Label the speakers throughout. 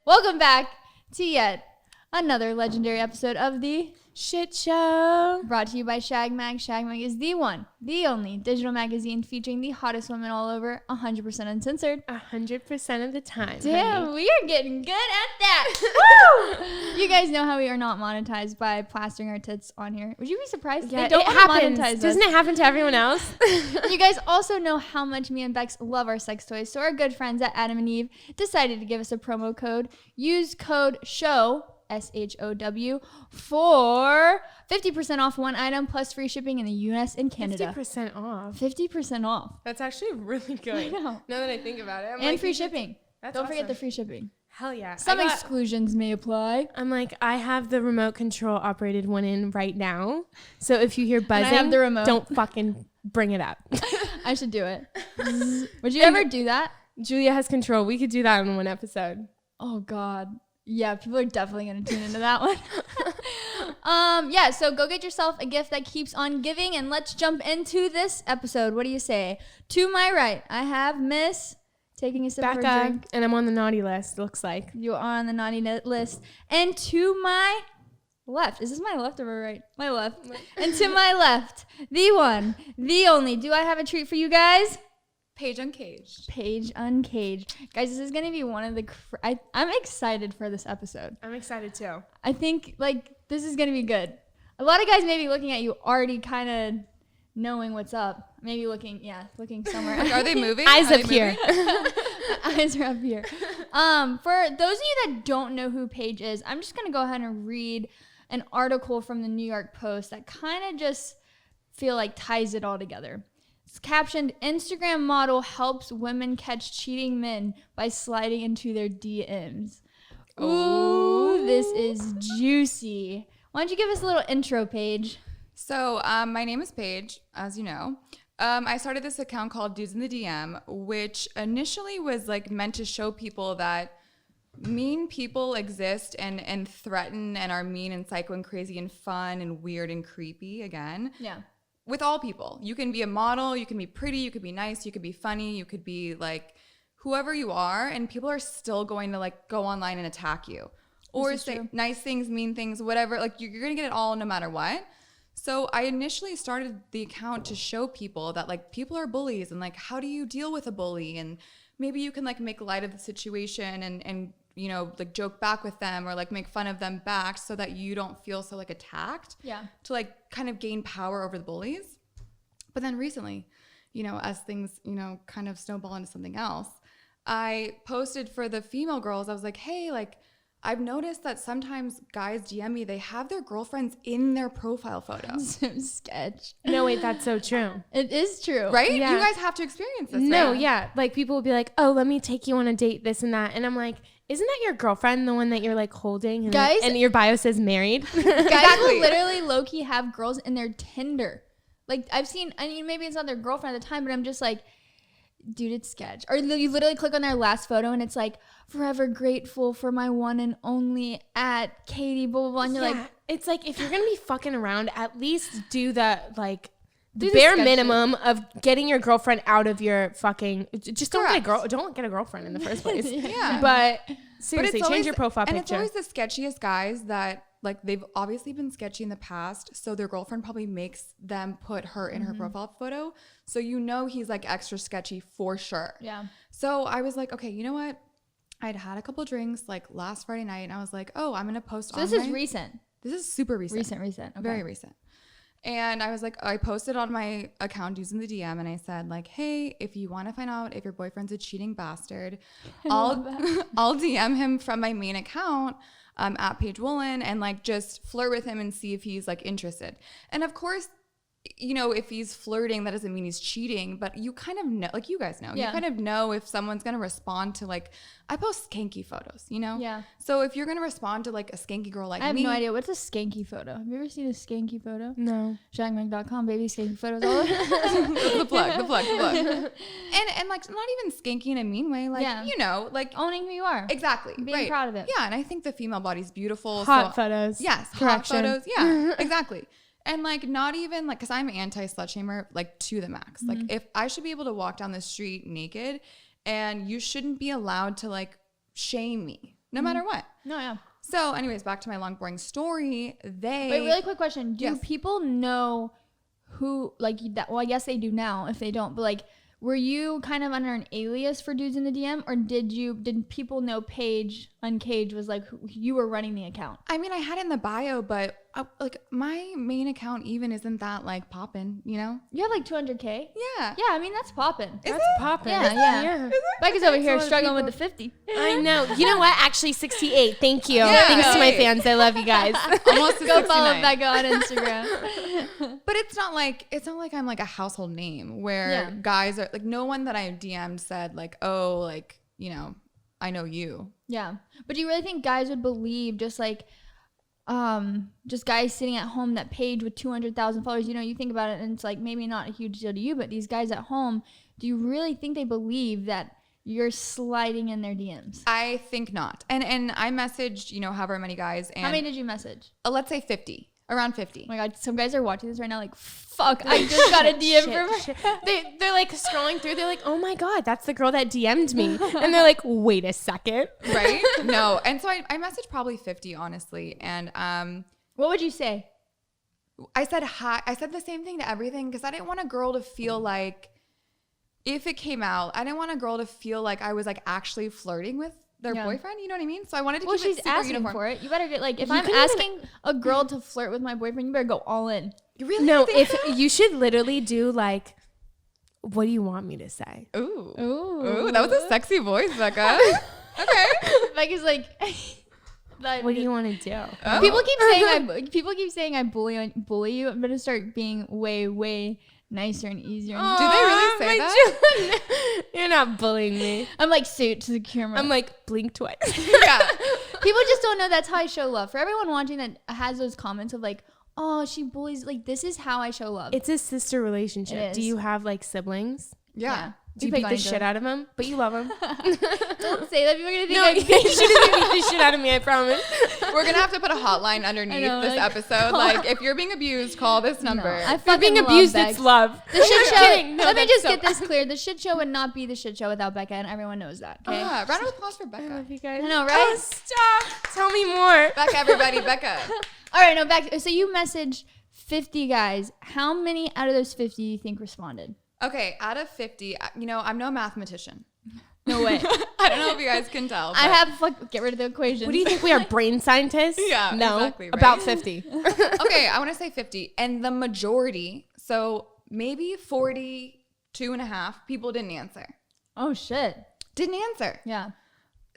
Speaker 1: Welcome back to yet another legendary episode of the
Speaker 2: Shit Show.
Speaker 1: Brought to you by Shag Mag. Shag Mag is the one, the only digital magazine featuring the hottest women all over, 100% uncensored.
Speaker 2: 100% of the time.
Speaker 1: Damn,
Speaker 2: honey.
Speaker 1: we are getting good at that. Woo! You guys know how we are not monetized by plastering our tits on here. Would you be surprised?
Speaker 2: Yeah,
Speaker 1: They don't
Speaker 2: it
Speaker 1: want
Speaker 2: happens.
Speaker 1: to monetize
Speaker 2: Doesn't
Speaker 1: us.
Speaker 2: it happen to everyone else?
Speaker 1: You guys also know how much me and Bex love our sex toys, so our good friends at Adam and Eve decided to give us a promo code. Use code SHOW, SHOW, for 50% off one item plus free shipping in the US and Canada.
Speaker 2: 50% off.
Speaker 1: 50% off.
Speaker 2: That's actually really good.
Speaker 1: I know.
Speaker 2: Now that I think about it. I'm
Speaker 1: And
Speaker 2: like,
Speaker 1: free shipping.
Speaker 2: That's
Speaker 1: Don't forget
Speaker 2: awesome.
Speaker 1: the free shipping.
Speaker 2: Hell yeah.
Speaker 1: Some exclusions may apply.
Speaker 2: I'm like, I have the remote control operated one in right now. So if you hear
Speaker 1: I
Speaker 2: buzzing,
Speaker 1: have the remote.
Speaker 2: don't fucking bring it up.
Speaker 1: I should do it. Would you ever do that?
Speaker 2: Julia has control. We could do that in one episode.
Speaker 1: Oh God. Yeah, people are definitely gonna tune into that one. Yeah, so go get yourself a gift that keeps on giving, and let's jump into this episode. What do you say? To my right, I have Miss taking a sip of her
Speaker 2: Becca,
Speaker 1: drink.
Speaker 2: and I'm on the naughty list, looks like.
Speaker 1: You are on the naughty list. And to my left, is this my left or my right? My left. And to my left, the one, the only. Do I have a treat for you guys?
Speaker 3: Paige Uncaged.
Speaker 1: Paige Uncaged. Guys, this is going to be one of the... I'm excited for this episode.
Speaker 2: I'm excited too.
Speaker 1: I think, this is going to be good. A lot of guys may be looking at you already kind of knowing what's up. Maybe looking somewhere.
Speaker 3: Like, are they moving?
Speaker 2: Eyes
Speaker 3: Are
Speaker 2: up
Speaker 3: they
Speaker 2: here.
Speaker 3: moving?
Speaker 1: Eyes are up here. For those of you that don't know who Paige is, I'm just going to go ahead and read an article from the New York Post that kind of just feel like ties it all together. It's captioned, Instagram model helps women catch cheating men by sliding into their DMs. Ooh, this is juicy. Why don't you give us a little intro, Paige?
Speaker 3: So, my name is Paige, as you know. I started this account called Dudes in the DM, which initially was like meant to show people that mean people exist and threaten and are mean and psycho and crazy and fun and weird and creepy again.
Speaker 1: Yeah.
Speaker 3: With all people. You can be a model, you can be pretty, you could be nice, you could be funny, you could be like whoever you are, and people are still going to like go online and attack you. Or say
Speaker 1: true.
Speaker 3: nice things, mean things, whatever. Like you're gonna get it all no matter what. So I initially started the account to show people that like people are bullies and like how do you deal with a bully, and maybe you can like make light of the situation and you know, like joke back with them or like make fun of them back so that you don't feel so like attacked.
Speaker 1: Yeah.
Speaker 3: To like kind of gain power over the bullies. But then recently, you know, as things, you know, kind of snowball into something else, I posted for the female girls. I was like, hey, like I've noticed that sometimes guys DM me, they have their girlfriends in their profile photo.
Speaker 1: So sketch.
Speaker 2: No, wait, that's so true.
Speaker 1: It is true.
Speaker 3: Right?
Speaker 2: Yeah.
Speaker 3: You guys have to experience this.
Speaker 2: No,
Speaker 3: right?
Speaker 2: yeah. Like people will be like, oh, let me take you on a date, this and that. And I'm like, isn't that your girlfriend, the one that you're like holding? And,
Speaker 1: Guys-
Speaker 2: and your bio says married?
Speaker 1: Guys
Speaker 3: Exactly.
Speaker 1: will literally low-key have girls in their Tinder. Like, I've seen, I mean, maybe it's not their girlfriend at the time, but I'm just like, dude, it's sketch. Or you literally click on their last photo and it's like, forever grateful for my one and only at Katie, blah, blah, blah. And you're like,
Speaker 2: it's like, if you're going to be fucking around, at least do the, like, the
Speaker 1: Do the
Speaker 2: bare
Speaker 1: sketch
Speaker 2: minimum of getting your girlfriend out of your fucking, just don't
Speaker 3: Correct.
Speaker 2: don't get a girlfriend in the first place.
Speaker 3: Yeah.
Speaker 2: But
Speaker 3: But
Speaker 2: seriously,
Speaker 3: it's
Speaker 2: change
Speaker 3: always,
Speaker 2: your profile
Speaker 3: and
Speaker 2: picture.
Speaker 3: it's always the sketchiest guys that like they've obviously been sketchy in the past, so their girlfriend probably makes them put her in her profile photo, so you know he's like extra sketchy for sure.
Speaker 1: yeah.
Speaker 3: So I was like, okay, you know what? I'd had a couple drinks like last Friday night, and I was like, oh, I'm gonna post.
Speaker 1: So this
Speaker 3: on
Speaker 1: is
Speaker 3: my-
Speaker 1: recent.
Speaker 3: This is super recent.
Speaker 1: Recent. Okay.
Speaker 3: Very recent. And I was like, I posted on my account using the DM, and I said like, hey, if you want to find out if your boyfriend's a cheating bastard, I'll DM him from my main account at Paige Woolen and like just flirt with him and see if he's like interested. And of course, you know, if he's flirting, that doesn't mean he's cheating, but you kind of know, like you guys know,
Speaker 1: Yeah.
Speaker 3: you kind of know if someone's going to respond to like, I post skanky photos, you know?
Speaker 1: Yeah.
Speaker 3: So if you're going to respond to like a skanky girl like
Speaker 1: I have
Speaker 3: me,
Speaker 1: no idea. What's a skanky photo? Have you ever seen a skanky photo?
Speaker 2: No.
Speaker 1: Shagmag.com, baby, skanky photos all over.
Speaker 3: the plug. And like not even skanky in a mean way, like,
Speaker 1: Yeah.
Speaker 3: you know, like
Speaker 1: Owning who you are.
Speaker 3: exactly.
Speaker 1: Being
Speaker 3: right.
Speaker 1: proud of it.
Speaker 3: Yeah. And I think the female body's beautiful.
Speaker 2: Hot
Speaker 3: so,
Speaker 2: photos.
Speaker 3: Yes. Hot
Speaker 2: Correction.
Speaker 3: photos. Yeah, exactly. And like not even like, cause I'm anti slut shamer, like to the max. Like if I should be able to walk down the street naked and you shouldn't be allowed to like shame me. no matter what.
Speaker 1: No, yeah.
Speaker 3: So anyways, back to my long boring story.
Speaker 1: Wait, really quick question. Do
Speaker 3: Yes.
Speaker 1: people know who, like, that? Well, I guess they do now if they don't, but like, were you kind of under an alias for dudes in the DM, or did people know Paige Uncaged was like who you were running the account?
Speaker 3: I mean, I had it in the bio, but like my main account even isn't that like poppin', you know?
Speaker 1: You have like 200K.
Speaker 3: Yeah.
Speaker 1: Yeah, I mean that's poppin'.
Speaker 3: Is
Speaker 2: That's
Speaker 3: it?
Speaker 2: popping.
Speaker 1: Yeah. Becca's over here
Speaker 2: lot of
Speaker 1: struggling with
Speaker 2: people.
Speaker 1: the 50.
Speaker 2: I know. You know what? Actually, 68. Thank you.
Speaker 3: Yeah.
Speaker 2: Thanks to my
Speaker 3: Hey.
Speaker 2: fans. I love you guys.
Speaker 3: Almost to
Speaker 1: Go follow
Speaker 3: 69.
Speaker 1: Becca on Instagram.
Speaker 3: But it's not like I'm like a household name where
Speaker 1: Yeah.
Speaker 3: guys are like, no one that I DM'd said like, oh, like, you know, I know you.
Speaker 1: Yeah. But do you really think guys would believe just guys sitting at home that Paige with 200,000 followers, you know, you think about it and it's like maybe not a huge deal to you, but these guys at home, do you really think they believe that you're sliding in their DMs?
Speaker 3: I think not. And I messaged, you know, however many guys, and
Speaker 1: How many did you message?
Speaker 3: let's say 50, around 50.
Speaker 1: Oh my God, some guys are watching this right now like, fuck, I just got a DM from her.
Speaker 2: Shit. They're like scrolling through. They're like, oh my God, that's the girl that DM'd me. And they're like, wait a second.
Speaker 3: Right? No. And so I messaged probably 50, honestly. And
Speaker 1: What would you say?
Speaker 3: I said hi. I said the same thing to everything because I didn't want a girl to feel like, if it came out, I didn't want a girl to feel like I was like actually flirting with their
Speaker 1: Yeah.
Speaker 3: boyfriend. You know what I mean? So I wanted to
Speaker 1: Well,
Speaker 3: keep
Speaker 1: she's
Speaker 3: it super
Speaker 1: asking
Speaker 3: uniform.
Speaker 1: for it. You better get like, if
Speaker 2: You
Speaker 1: I'm
Speaker 2: can
Speaker 1: asking a girl to flirt with my boyfriend, you better go all in.
Speaker 3: You really
Speaker 2: No,
Speaker 3: think
Speaker 2: if you should literally do like, what do you want me to say?
Speaker 3: Ooh.
Speaker 1: Ooh.
Speaker 3: Ooh, that was a sexy voice, Becca. Okay.
Speaker 1: Becca's like,
Speaker 2: What do you want to do?
Speaker 3: Oh.
Speaker 1: People keep saying I bully you. I'm gonna start being way nicer and easier.
Speaker 3: Do they really say that?
Speaker 2: You're not bullying me.
Speaker 1: I'm like suit to the camera.
Speaker 2: I'm like, blink twice.
Speaker 3: Yeah.
Speaker 1: People just don't know that's how I show love. For everyone watching that has those comments of like, oh, she bullies. Like, this is how I show love.
Speaker 2: It's a sister relationship.
Speaker 1: It
Speaker 2: Do
Speaker 1: is.
Speaker 2: you have like siblings?
Speaker 3: Yeah.
Speaker 2: Do you
Speaker 1: We
Speaker 2: beat
Speaker 1: pick
Speaker 2: the
Speaker 1: on each
Speaker 2: shit
Speaker 1: other.
Speaker 2: out of them? But you love them.
Speaker 1: Don't say that. People are gonna think
Speaker 2: No,
Speaker 1: I
Speaker 2: you shouldn't beat the shit out of me. I promise.
Speaker 3: We're gonna have to put a hotline underneath
Speaker 1: know,
Speaker 3: this
Speaker 1: like,
Speaker 3: episode. Like, if you're being abused, call this number.
Speaker 1: I
Speaker 2: If you're being
Speaker 1: fucking love
Speaker 2: abused,
Speaker 1: Bex.
Speaker 2: it's love.
Speaker 1: The shit show.
Speaker 2: kidding. No,
Speaker 1: Let me
Speaker 2: that's
Speaker 1: just
Speaker 2: so-
Speaker 1: get this clear. The shit show would not be the shit show without Becca, and everyone knows that. Okay.
Speaker 3: Yeah, round of applause for
Speaker 2: I
Speaker 3: Becca.
Speaker 2: love you guys.
Speaker 1: I know, right?
Speaker 2: Oh, stop. Tell me more.
Speaker 3: Becca, everybody, Becca.
Speaker 1: All right, no, back. So you messaged 50 guys. How many out of those 50 do you think responded?
Speaker 3: Okay, out of 50, you know, I'm no mathematician.
Speaker 1: No way.
Speaker 3: I don't know if you guys can tell.
Speaker 1: I
Speaker 3: but-
Speaker 1: have get rid of the equation.
Speaker 2: What do you think we are, brain scientists?
Speaker 3: Yeah,
Speaker 2: No.
Speaker 3: exactly, right?
Speaker 2: About 50.
Speaker 3: Okay, I want to say 50. And the majority, so maybe 42 and a half people didn't answer.
Speaker 1: Oh shit.
Speaker 3: Didn't answer.
Speaker 1: Yeah.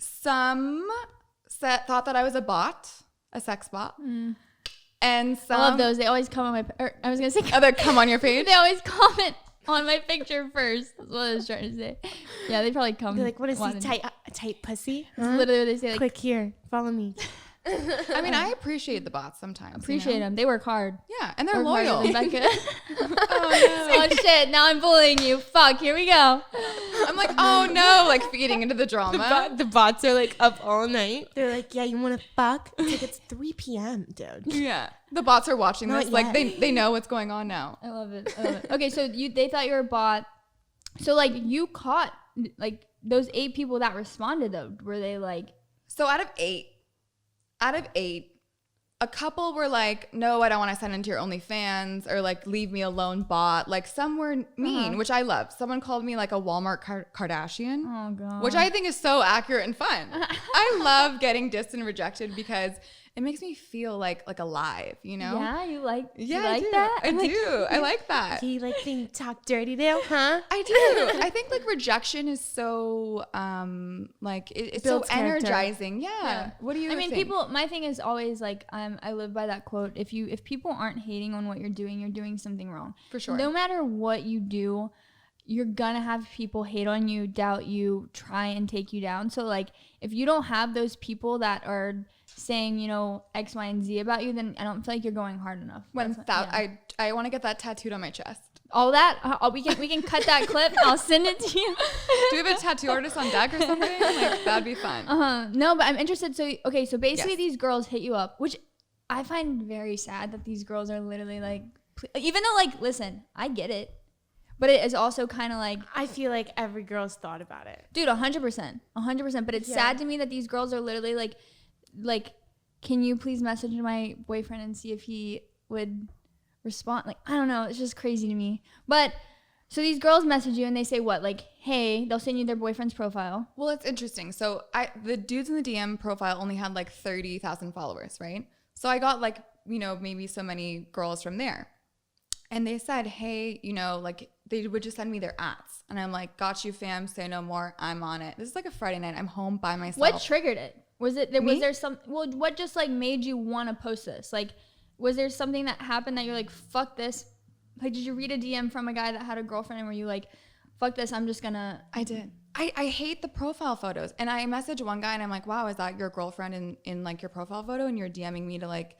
Speaker 3: Some thought that I was a bot, a sex bot. And some.
Speaker 1: I love those. They always come on my. I was gonna say.
Speaker 3: Other come on your page.
Speaker 1: They always comment on my picture first. That's what I was trying to say. Yeah, they probably come.
Speaker 2: They're like, what is he,
Speaker 1: wanting-
Speaker 2: tight pussy?
Speaker 1: That's literally what they say. Like,
Speaker 2: Click here. Follow me.
Speaker 3: I mean, I appreciate the bots sometimes.
Speaker 1: appreciate
Speaker 3: you know?
Speaker 1: them. They work hard.
Speaker 3: Yeah, and they're
Speaker 1: Work harder
Speaker 3: loyal.
Speaker 1: than Becca.
Speaker 3: Oh,
Speaker 1: Oh shit! Now I'm bullying you. Fuck. Here we go.
Speaker 3: no. I'm like, oh no, like feeding into the drama.
Speaker 2: The bots are like up all night. They're like, yeah, you want to fuck? It's like, it's 3 p.m., dude.
Speaker 3: Yeah, the bots are watching
Speaker 2: Not
Speaker 3: this. Like
Speaker 2: yet.
Speaker 3: they know what's going on now.
Speaker 1: I love it. I love it. Okay, so they thought you were a bot. So like you caught like those 8 people that responded though. Were they like?
Speaker 3: So out of eight, a couple were like, no, I don't want to send into your OnlyFans, or like, leave me alone, bot. Like, some were mean, which I love. Someone called me like a Walmart Kardashian,
Speaker 1: Oh god.
Speaker 3: which I think is so accurate and fun. I love getting dissed and rejected because it makes me feel like alive, you know?
Speaker 1: Yeah, you like.
Speaker 3: Yeah,
Speaker 1: you like
Speaker 3: I do.
Speaker 1: that?
Speaker 3: I do. I like that.
Speaker 2: Do you like being talked dirty to, huh?
Speaker 3: I do. I think like rejection is so like it's so
Speaker 2: Builds character.
Speaker 3: energizing. Yeah. What do you
Speaker 1: I mean,
Speaker 3: think?
Speaker 1: people. My thing is always like, I live by that quote. If people aren't hating on what you're doing something wrong.
Speaker 3: For sure.
Speaker 1: No matter what you do, you're gonna have people hate on you, doubt you, try and take you down. So like, if you don't have those people that are saying, you know, X, Y, and Z about you, then I don't feel like you're going hard enough. Yeah.
Speaker 3: I want to get that tattooed on my chest.
Speaker 1: All that we can cut that clip. I'll send it to you.
Speaker 3: Do you have a tattoo artist on deck or something? Like, that'd be fun.
Speaker 1: No, but I'm interested. So okay, so basically
Speaker 3: Yes.
Speaker 1: these girls hit you up, which I find very sad that these girls are literally like, even though like, listen, I get it. But it is also kind of like,
Speaker 2: I feel like every girl's thought about it.
Speaker 1: dude, 100%. But it's sad to me that these girls are literally like, can you please message my boyfriend and see if he would respond? Like, I don't know. It's just crazy to me. But so these girls message you and they say what? Like, hey, they'll send you their boyfriend's profile.
Speaker 3: Well, it's interesting. So the dudes in the DM profile only had like 30,000 followers, right? So I got like, maybe so many girls from there. And they said, hey, like they would just send me their ads. And I'm like, got you, fam. Say no more. I'm on it. This is like a Friday night. I'm home by myself.
Speaker 1: What triggered it? Was there some, well, what just like made you want to post this? Like, was there something that happened that you're like, fuck this? Like, did you read a DM from a guy that had a girlfriend and were you like, fuck this, I'm just gonna...
Speaker 3: I did. I hate the profile photos. And I messaged one guy and I'm like, wow, is that your girlfriend in like your profile photo? And you're DMing me to like,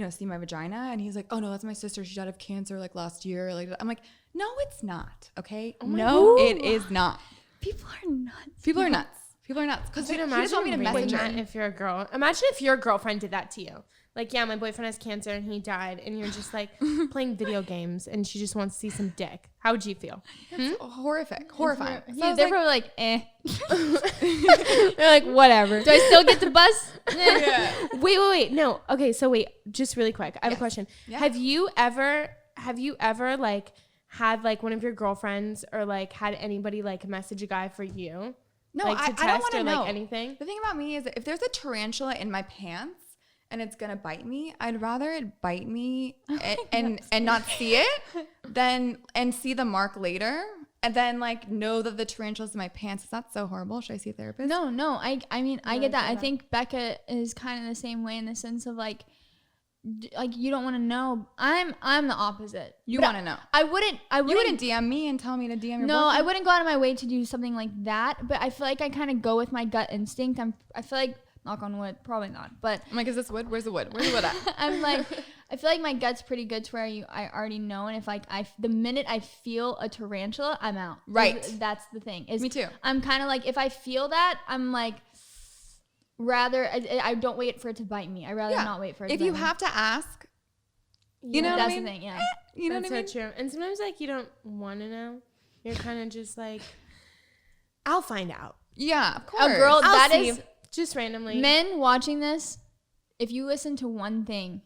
Speaker 3: see my vagina? And he's like, oh no, that's my sister. She died of cancer like last year. Like, I'm like, no, it's not. Okay. No, it is not.
Speaker 1: People are nuts.
Speaker 3: People are nuts. Because he just want me to message her.
Speaker 2: If you're a girl, imagine if your girlfriend did that to you. Like, yeah, my boyfriend has cancer and he died, and you're just like playing video games, and she just wants to see some dick. How would you feel?
Speaker 3: Horrific, horrifying.
Speaker 1: Yeah, they're probably like, eh. They're like, whatever. Do I still get the bus?
Speaker 3: Yeah.
Speaker 2: Wait. No. Okay, so wait, just really quick. I have a question.
Speaker 3: Yeah.
Speaker 2: Have you ever like had like one of your girlfriends or like had anybody like message a guy for you?
Speaker 3: No,
Speaker 2: like, to
Speaker 3: I don't
Speaker 2: test
Speaker 3: want to
Speaker 2: or
Speaker 3: know.
Speaker 2: like anything.
Speaker 3: The thing about me is that if there's a tarantula in my pants and it's gonna bite me, I'd rather it bite me and not see it and see the mark later and then like know that the tarantula's in my pants. Is that so horrible? Should I see a therapist?
Speaker 1: No. I mean, I get that. I think Becca is kind of the same way in the sense of like you don't want to know. I'm the opposite.
Speaker 3: You want to know.
Speaker 1: I wouldn't.
Speaker 3: You wouldn't DM me and tell me to DM your
Speaker 1: No,
Speaker 3: boyfriend?
Speaker 1: I wouldn't go out of my way to do something like that. But I feel like I kind of go with my gut instinct. I feel like, knock on wood, probably not. But
Speaker 3: I'm like, is this wood? Where's the wood? Where's the wood at?
Speaker 1: I'm like, I feel like my gut's pretty good to where I already know. And if like the minute I feel a tarantula, I'm out.
Speaker 3: Right.
Speaker 1: That's the thing.
Speaker 3: Me too.
Speaker 1: I'm kind of like, if I feel that, I'm like, rather I don't wait for it to bite me. I rather not wait for it.
Speaker 3: If
Speaker 1: to
Speaker 3: you
Speaker 1: bite
Speaker 3: have to ask, you know what
Speaker 1: that's
Speaker 3: I mean?
Speaker 1: the thing. Yeah.
Speaker 3: You know
Speaker 2: That's
Speaker 3: what I mean?
Speaker 2: so true. And sometimes like you don't want to know. You're kind of just like, I'll find out.
Speaker 3: Yeah, of course.
Speaker 1: A girl
Speaker 2: I'll
Speaker 1: that
Speaker 2: see.
Speaker 1: is
Speaker 2: Just randomly.
Speaker 1: men watching this. If you listen to one thing,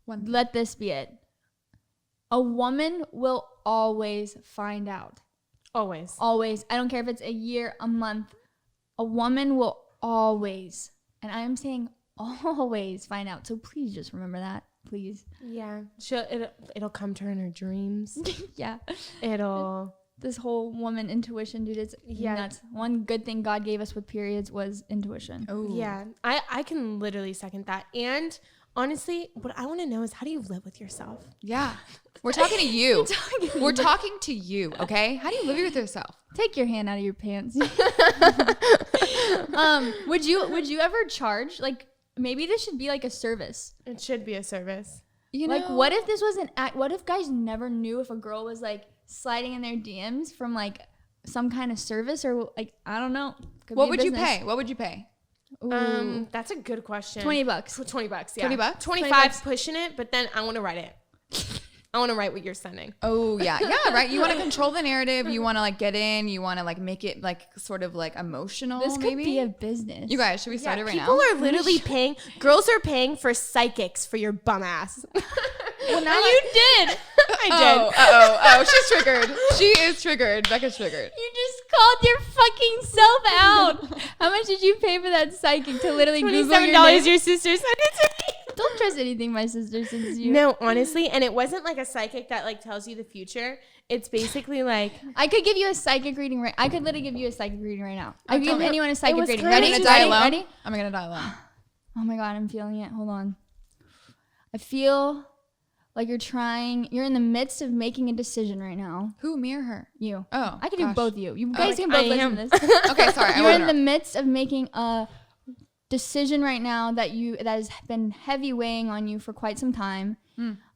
Speaker 1: let this be it. A woman will always find out.
Speaker 2: Always.
Speaker 1: Always. I don't care if it's a year, a month. A woman will always, and I am saying always, find out. So please just remember that. Please.
Speaker 2: Yeah. It'll come to her in her dreams.
Speaker 1: Yeah.
Speaker 2: This
Speaker 1: whole woman intuition, dude, it's nuts. One good thing God gave us with periods was intuition.
Speaker 3: Oh.
Speaker 2: Yeah. I can literally second that. And honestly, what I want to know is, how do you live with yourself?
Speaker 3: Yeah. We're talking to you. We're talking to you, okay? How do you live with yourself?
Speaker 1: Take your hand out of your pants. Would you ever charge? Like, maybe this should be like a service.
Speaker 2: It should be a service.
Speaker 3: You know,
Speaker 1: Like, what if this was an act? What if guys never knew if a girl was like sliding in their DMs from like some kind of service or like, I don't know.
Speaker 3: what would you pay? What would you pay?
Speaker 1: Ooh.
Speaker 2: That's a good question.
Speaker 1: $20.
Speaker 2: $20, yeah.
Speaker 3: $20?
Speaker 2: 25 pushing it, but then I want to write it. I want to write what you're sending.
Speaker 3: Oh, yeah. Yeah, right. You want to control the narrative. You want to like get in. You want to like make it like sort of like emotional.
Speaker 1: This could
Speaker 3: maybe
Speaker 1: be a business.
Speaker 3: You guys, should we start it right now?
Speaker 2: People are literally paying. Girls are paying for psychics for your bum ass.
Speaker 1: Well, now
Speaker 2: you did. I did.
Speaker 3: Oh, she's triggered. She is triggered. Becca's triggered.
Speaker 1: You just called your fucking self out. How much did you pay for that psychic to literally Google your name?
Speaker 2: your sister sent it to me.
Speaker 1: Don't trust anything my sister sends you.
Speaker 2: No, honestly, and it wasn't like a psychic that like tells you the future. It's basically like,
Speaker 1: I could give you a psychic reading right. I could literally give you a psychic reading right now. I could give anyone a
Speaker 2: it
Speaker 1: psychic
Speaker 2: was
Speaker 1: reading.
Speaker 2: kinda
Speaker 1: Ready?
Speaker 3: I'm gonna die
Speaker 1: Ready?
Speaker 3: alone.
Speaker 1: Ready?
Speaker 3: I'm gonna die alone.
Speaker 1: Oh my god, I'm feeling it. Hold on. I feel like you're in the midst of making a decision right now.
Speaker 3: Who, me or her?
Speaker 1: You.
Speaker 3: Oh,
Speaker 1: I could do
Speaker 3: gosh.
Speaker 1: both of you. You guys can
Speaker 2: I
Speaker 1: both listen
Speaker 2: am.
Speaker 1: to this.
Speaker 3: Okay, sorry.
Speaker 1: You're in the midst of making a decision right now that has been heavy weighing on you for quite some time.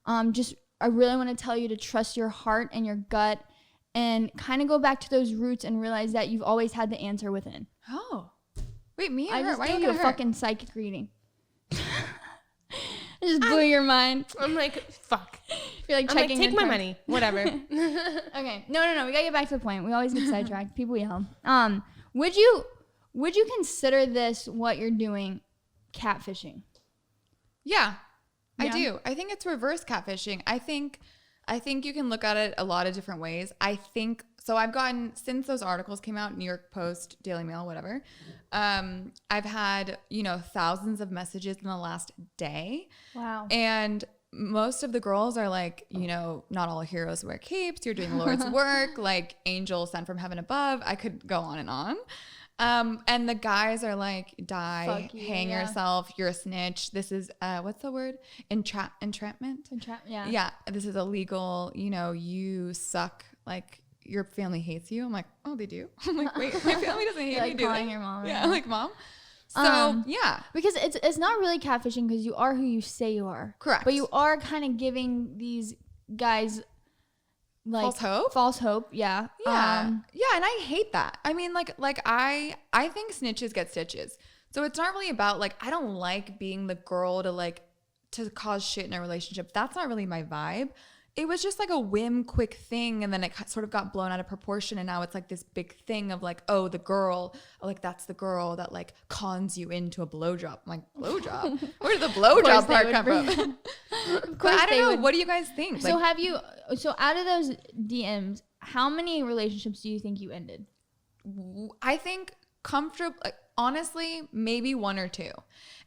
Speaker 1: I really want to tell you to trust your heart and your gut and kind of go back to those roots and realize that you've always had the answer within.
Speaker 3: Oh. Wait, me or
Speaker 1: I
Speaker 3: her?
Speaker 1: just
Speaker 3: Why
Speaker 1: gave
Speaker 3: you
Speaker 1: you a
Speaker 3: look at her?
Speaker 1: fucking psychic reading. It just blew your mind.
Speaker 2: I'm like, fuck.
Speaker 1: You're like
Speaker 2: I'm like,
Speaker 1: checking.
Speaker 2: take
Speaker 1: your
Speaker 2: my
Speaker 1: card.
Speaker 2: money, whatever.
Speaker 1: Okay. No. We gotta get back to the point. We always get sidetracked. People yell. Would you consider this what you're doing catfishing?
Speaker 3: Yeah, I
Speaker 1: Yeah.
Speaker 3: do. I think it's reverse catfishing. I think you can look at it a lot of different ways. I think so. I've gotten, since those articles came out, New York Post, Daily Mail, whatever. I've had, thousands of messages in the last day.
Speaker 1: Wow.
Speaker 3: And most of the girls are like, not all heroes wear capes. You're doing Lord's work, like angel sent from heaven above. I could go on and on. And the guys are like, die,
Speaker 1: Fuck you,
Speaker 3: hang
Speaker 1: yeah.
Speaker 3: yourself. You're a snitch. This is, what's the word? Entrapment.
Speaker 1: Yeah.
Speaker 3: Yeah. This is illegal. You suck. Like, your family hates you. I'm like, oh, they do. I'm like, wait, my family doesn't hate
Speaker 1: You're
Speaker 3: me,
Speaker 1: like
Speaker 3: do
Speaker 1: calling
Speaker 3: they?
Speaker 1: your mom.
Speaker 3: Yeah,
Speaker 1: right now.
Speaker 3: like mom. So yeah,
Speaker 1: Because it's not really catfishing because you are who you say you are.
Speaker 3: Correct.
Speaker 1: But you are kind of giving these guys like
Speaker 3: False hope?
Speaker 1: Yeah.
Speaker 3: yeah, yeah, and I hate that. I mean, like I think snitches get stitches. So it's not really about like, I don't like being the girl to cause shit in a relationship. That's not really my vibe. It was just like a whim, quick thing, and then it sort of got blown out of proportion, and now it's like this big thing of like, oh, the girl, like that's the girl that like cons you into a blowjob. I'm like, blowjob? Where did the blowjob part come from? But I don't know. What do you guys think?
Speaker 1: So
Speaker 3: Like,
Speaker 1: so out of those DMs, how many relationships do you think you ended?
Speaker 3: I think comfortable, like, honestly, maybe one or two.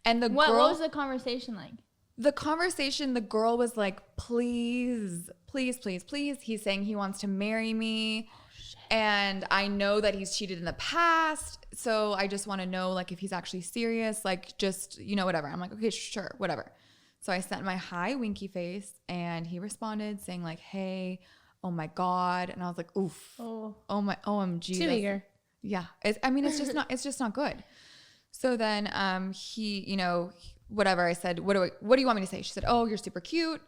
Speaker 3: And the
Speaker 1: What
Speaker 3: girl,
Speaker 1: was the conversation like?
Speaker 3: the conversation, the girl was like, please, please, please, please. He's saying he wants to marry me. And I know that he's cheated in the past. So I just want to know, like, if he's actually serious, like, just, whatever. I'm like, okay, sure, whatever. So I sent my hi winky face, and he responded saying like, hey, oh my God. And I was like, oof. Oh my, OMG.
Speaker 2: Too
Speaker 3: that's-
Speaker 2: eager.
Speaker 3: Yeah. It's just not good. So then he, whatever, I said, what do you want me to say? She said, oh, you're super cute,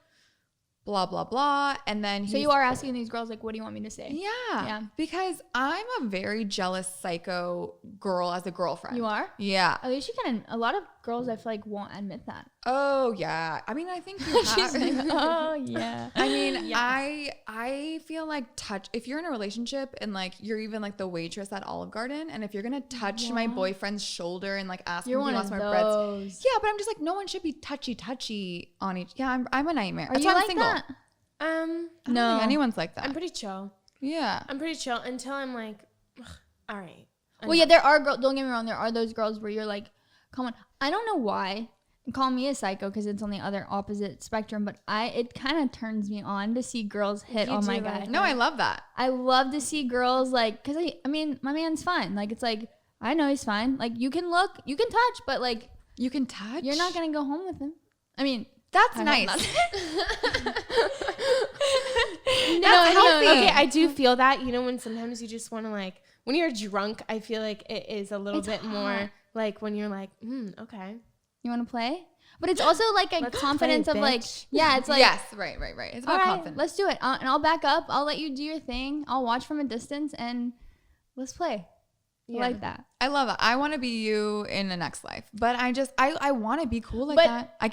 Speaker 3: blah, blah, blah. And then
Speaker 1: So you are asking these girls like, what do you want me to say?
Speaker 3: yeah, because I'm a very jealous psycho girl as a girlfriend.
Speaker 1: You are?
Speaker 3: Yeah.
Speaker 1: At least you can. A lot of girls I feel like won't admit that.
Speaker 3: Oh yeah. I mean, I think you have.
Speaker 1: Oh yeah.
Speaker 3: I mean, I feel like if you're in a relationship and like you're even like the waitress at Olive Garden, and if you're gonna touch my boyfriend's shoulder and like ask
Speaker 1: You're
Speaker 3: him if
Speaker 1: one
Speaker 3: he wants
Speaker 1: of
Speaker 3: more breads.
Speaker 1: those.
Speaker 3: Yeah, but I'm just like, no one should be touchy on each. Yeah, I'm a nightmare.
Speaker 1: Are
Speaker 3: That's
Speaker 1: you
Speaker 3: why I'm
Speaker 1: like
Speaker 3: single.
Speaker 1: that?
Speaker 3: I don't
Speaker 1: No.
Speaker 3: think anyone's like that.
Speaker 2: I'm pretty chill.
Speaker 3: Yeah.
Speaker 2: I'm pretty chill until I'm like, ugh, all right.
Speaker 1: Well, yeah, there are girls. Don't get me wrong. There are those girls where you're like, come on. I don't know why. Call me a psycho because it's on the other opposite spectrum, but it kind of turns me on to see girls hit
Speaker 2: You
Speaker 1: on my
Speaker 2: do
Speaker 1: guy.
Speaker 2: like
Speaker 3: No, I love that.
Speaker 1: I love to see girls like, because I mean, my man's fine. Like, it's like, I know he's fine. Like, you can look, you can touch, but like,
Speaker 3: You can touch.
Speaker 1: you're not going to go home with him. I mean,
Speaker 3: That's
Speaker 1: I hope
Speaker 3: nice.
Speaker 1: not.
Speaker 2: No,
Speaker 3: healthy.
Speaker 2: okay, I do feel that. When sometimes you just want to like, when you're drunk, I feel like it is a little
Speaker 1: It's
Speaker 2: bit
Speaker 1: hot.
Speaker 2: more like when you're like, okay.
Speaker 1: You want to play? But it's also like a
Speaker 2: Let's
Speaker 1: confidence
Speaker 2: play,
Speaker 1: of like,
Speaker 2: bitch.
Speaker 1: yeah, it's like,
Speaker 3: Yes, right. It's
Speaker 1: all
Speaker 3: about
Speaker 1: right,
Speaker 3: confidence.
Speaker 1: let's do it. And I'll back up. I'll let you do your thing. I'll watch from a distance and let's play. I like that.
Speaker 3: I love it. I want to be you in the next life, but I want to be cool like
Speaker 1: But
Speaker 3: that. I'm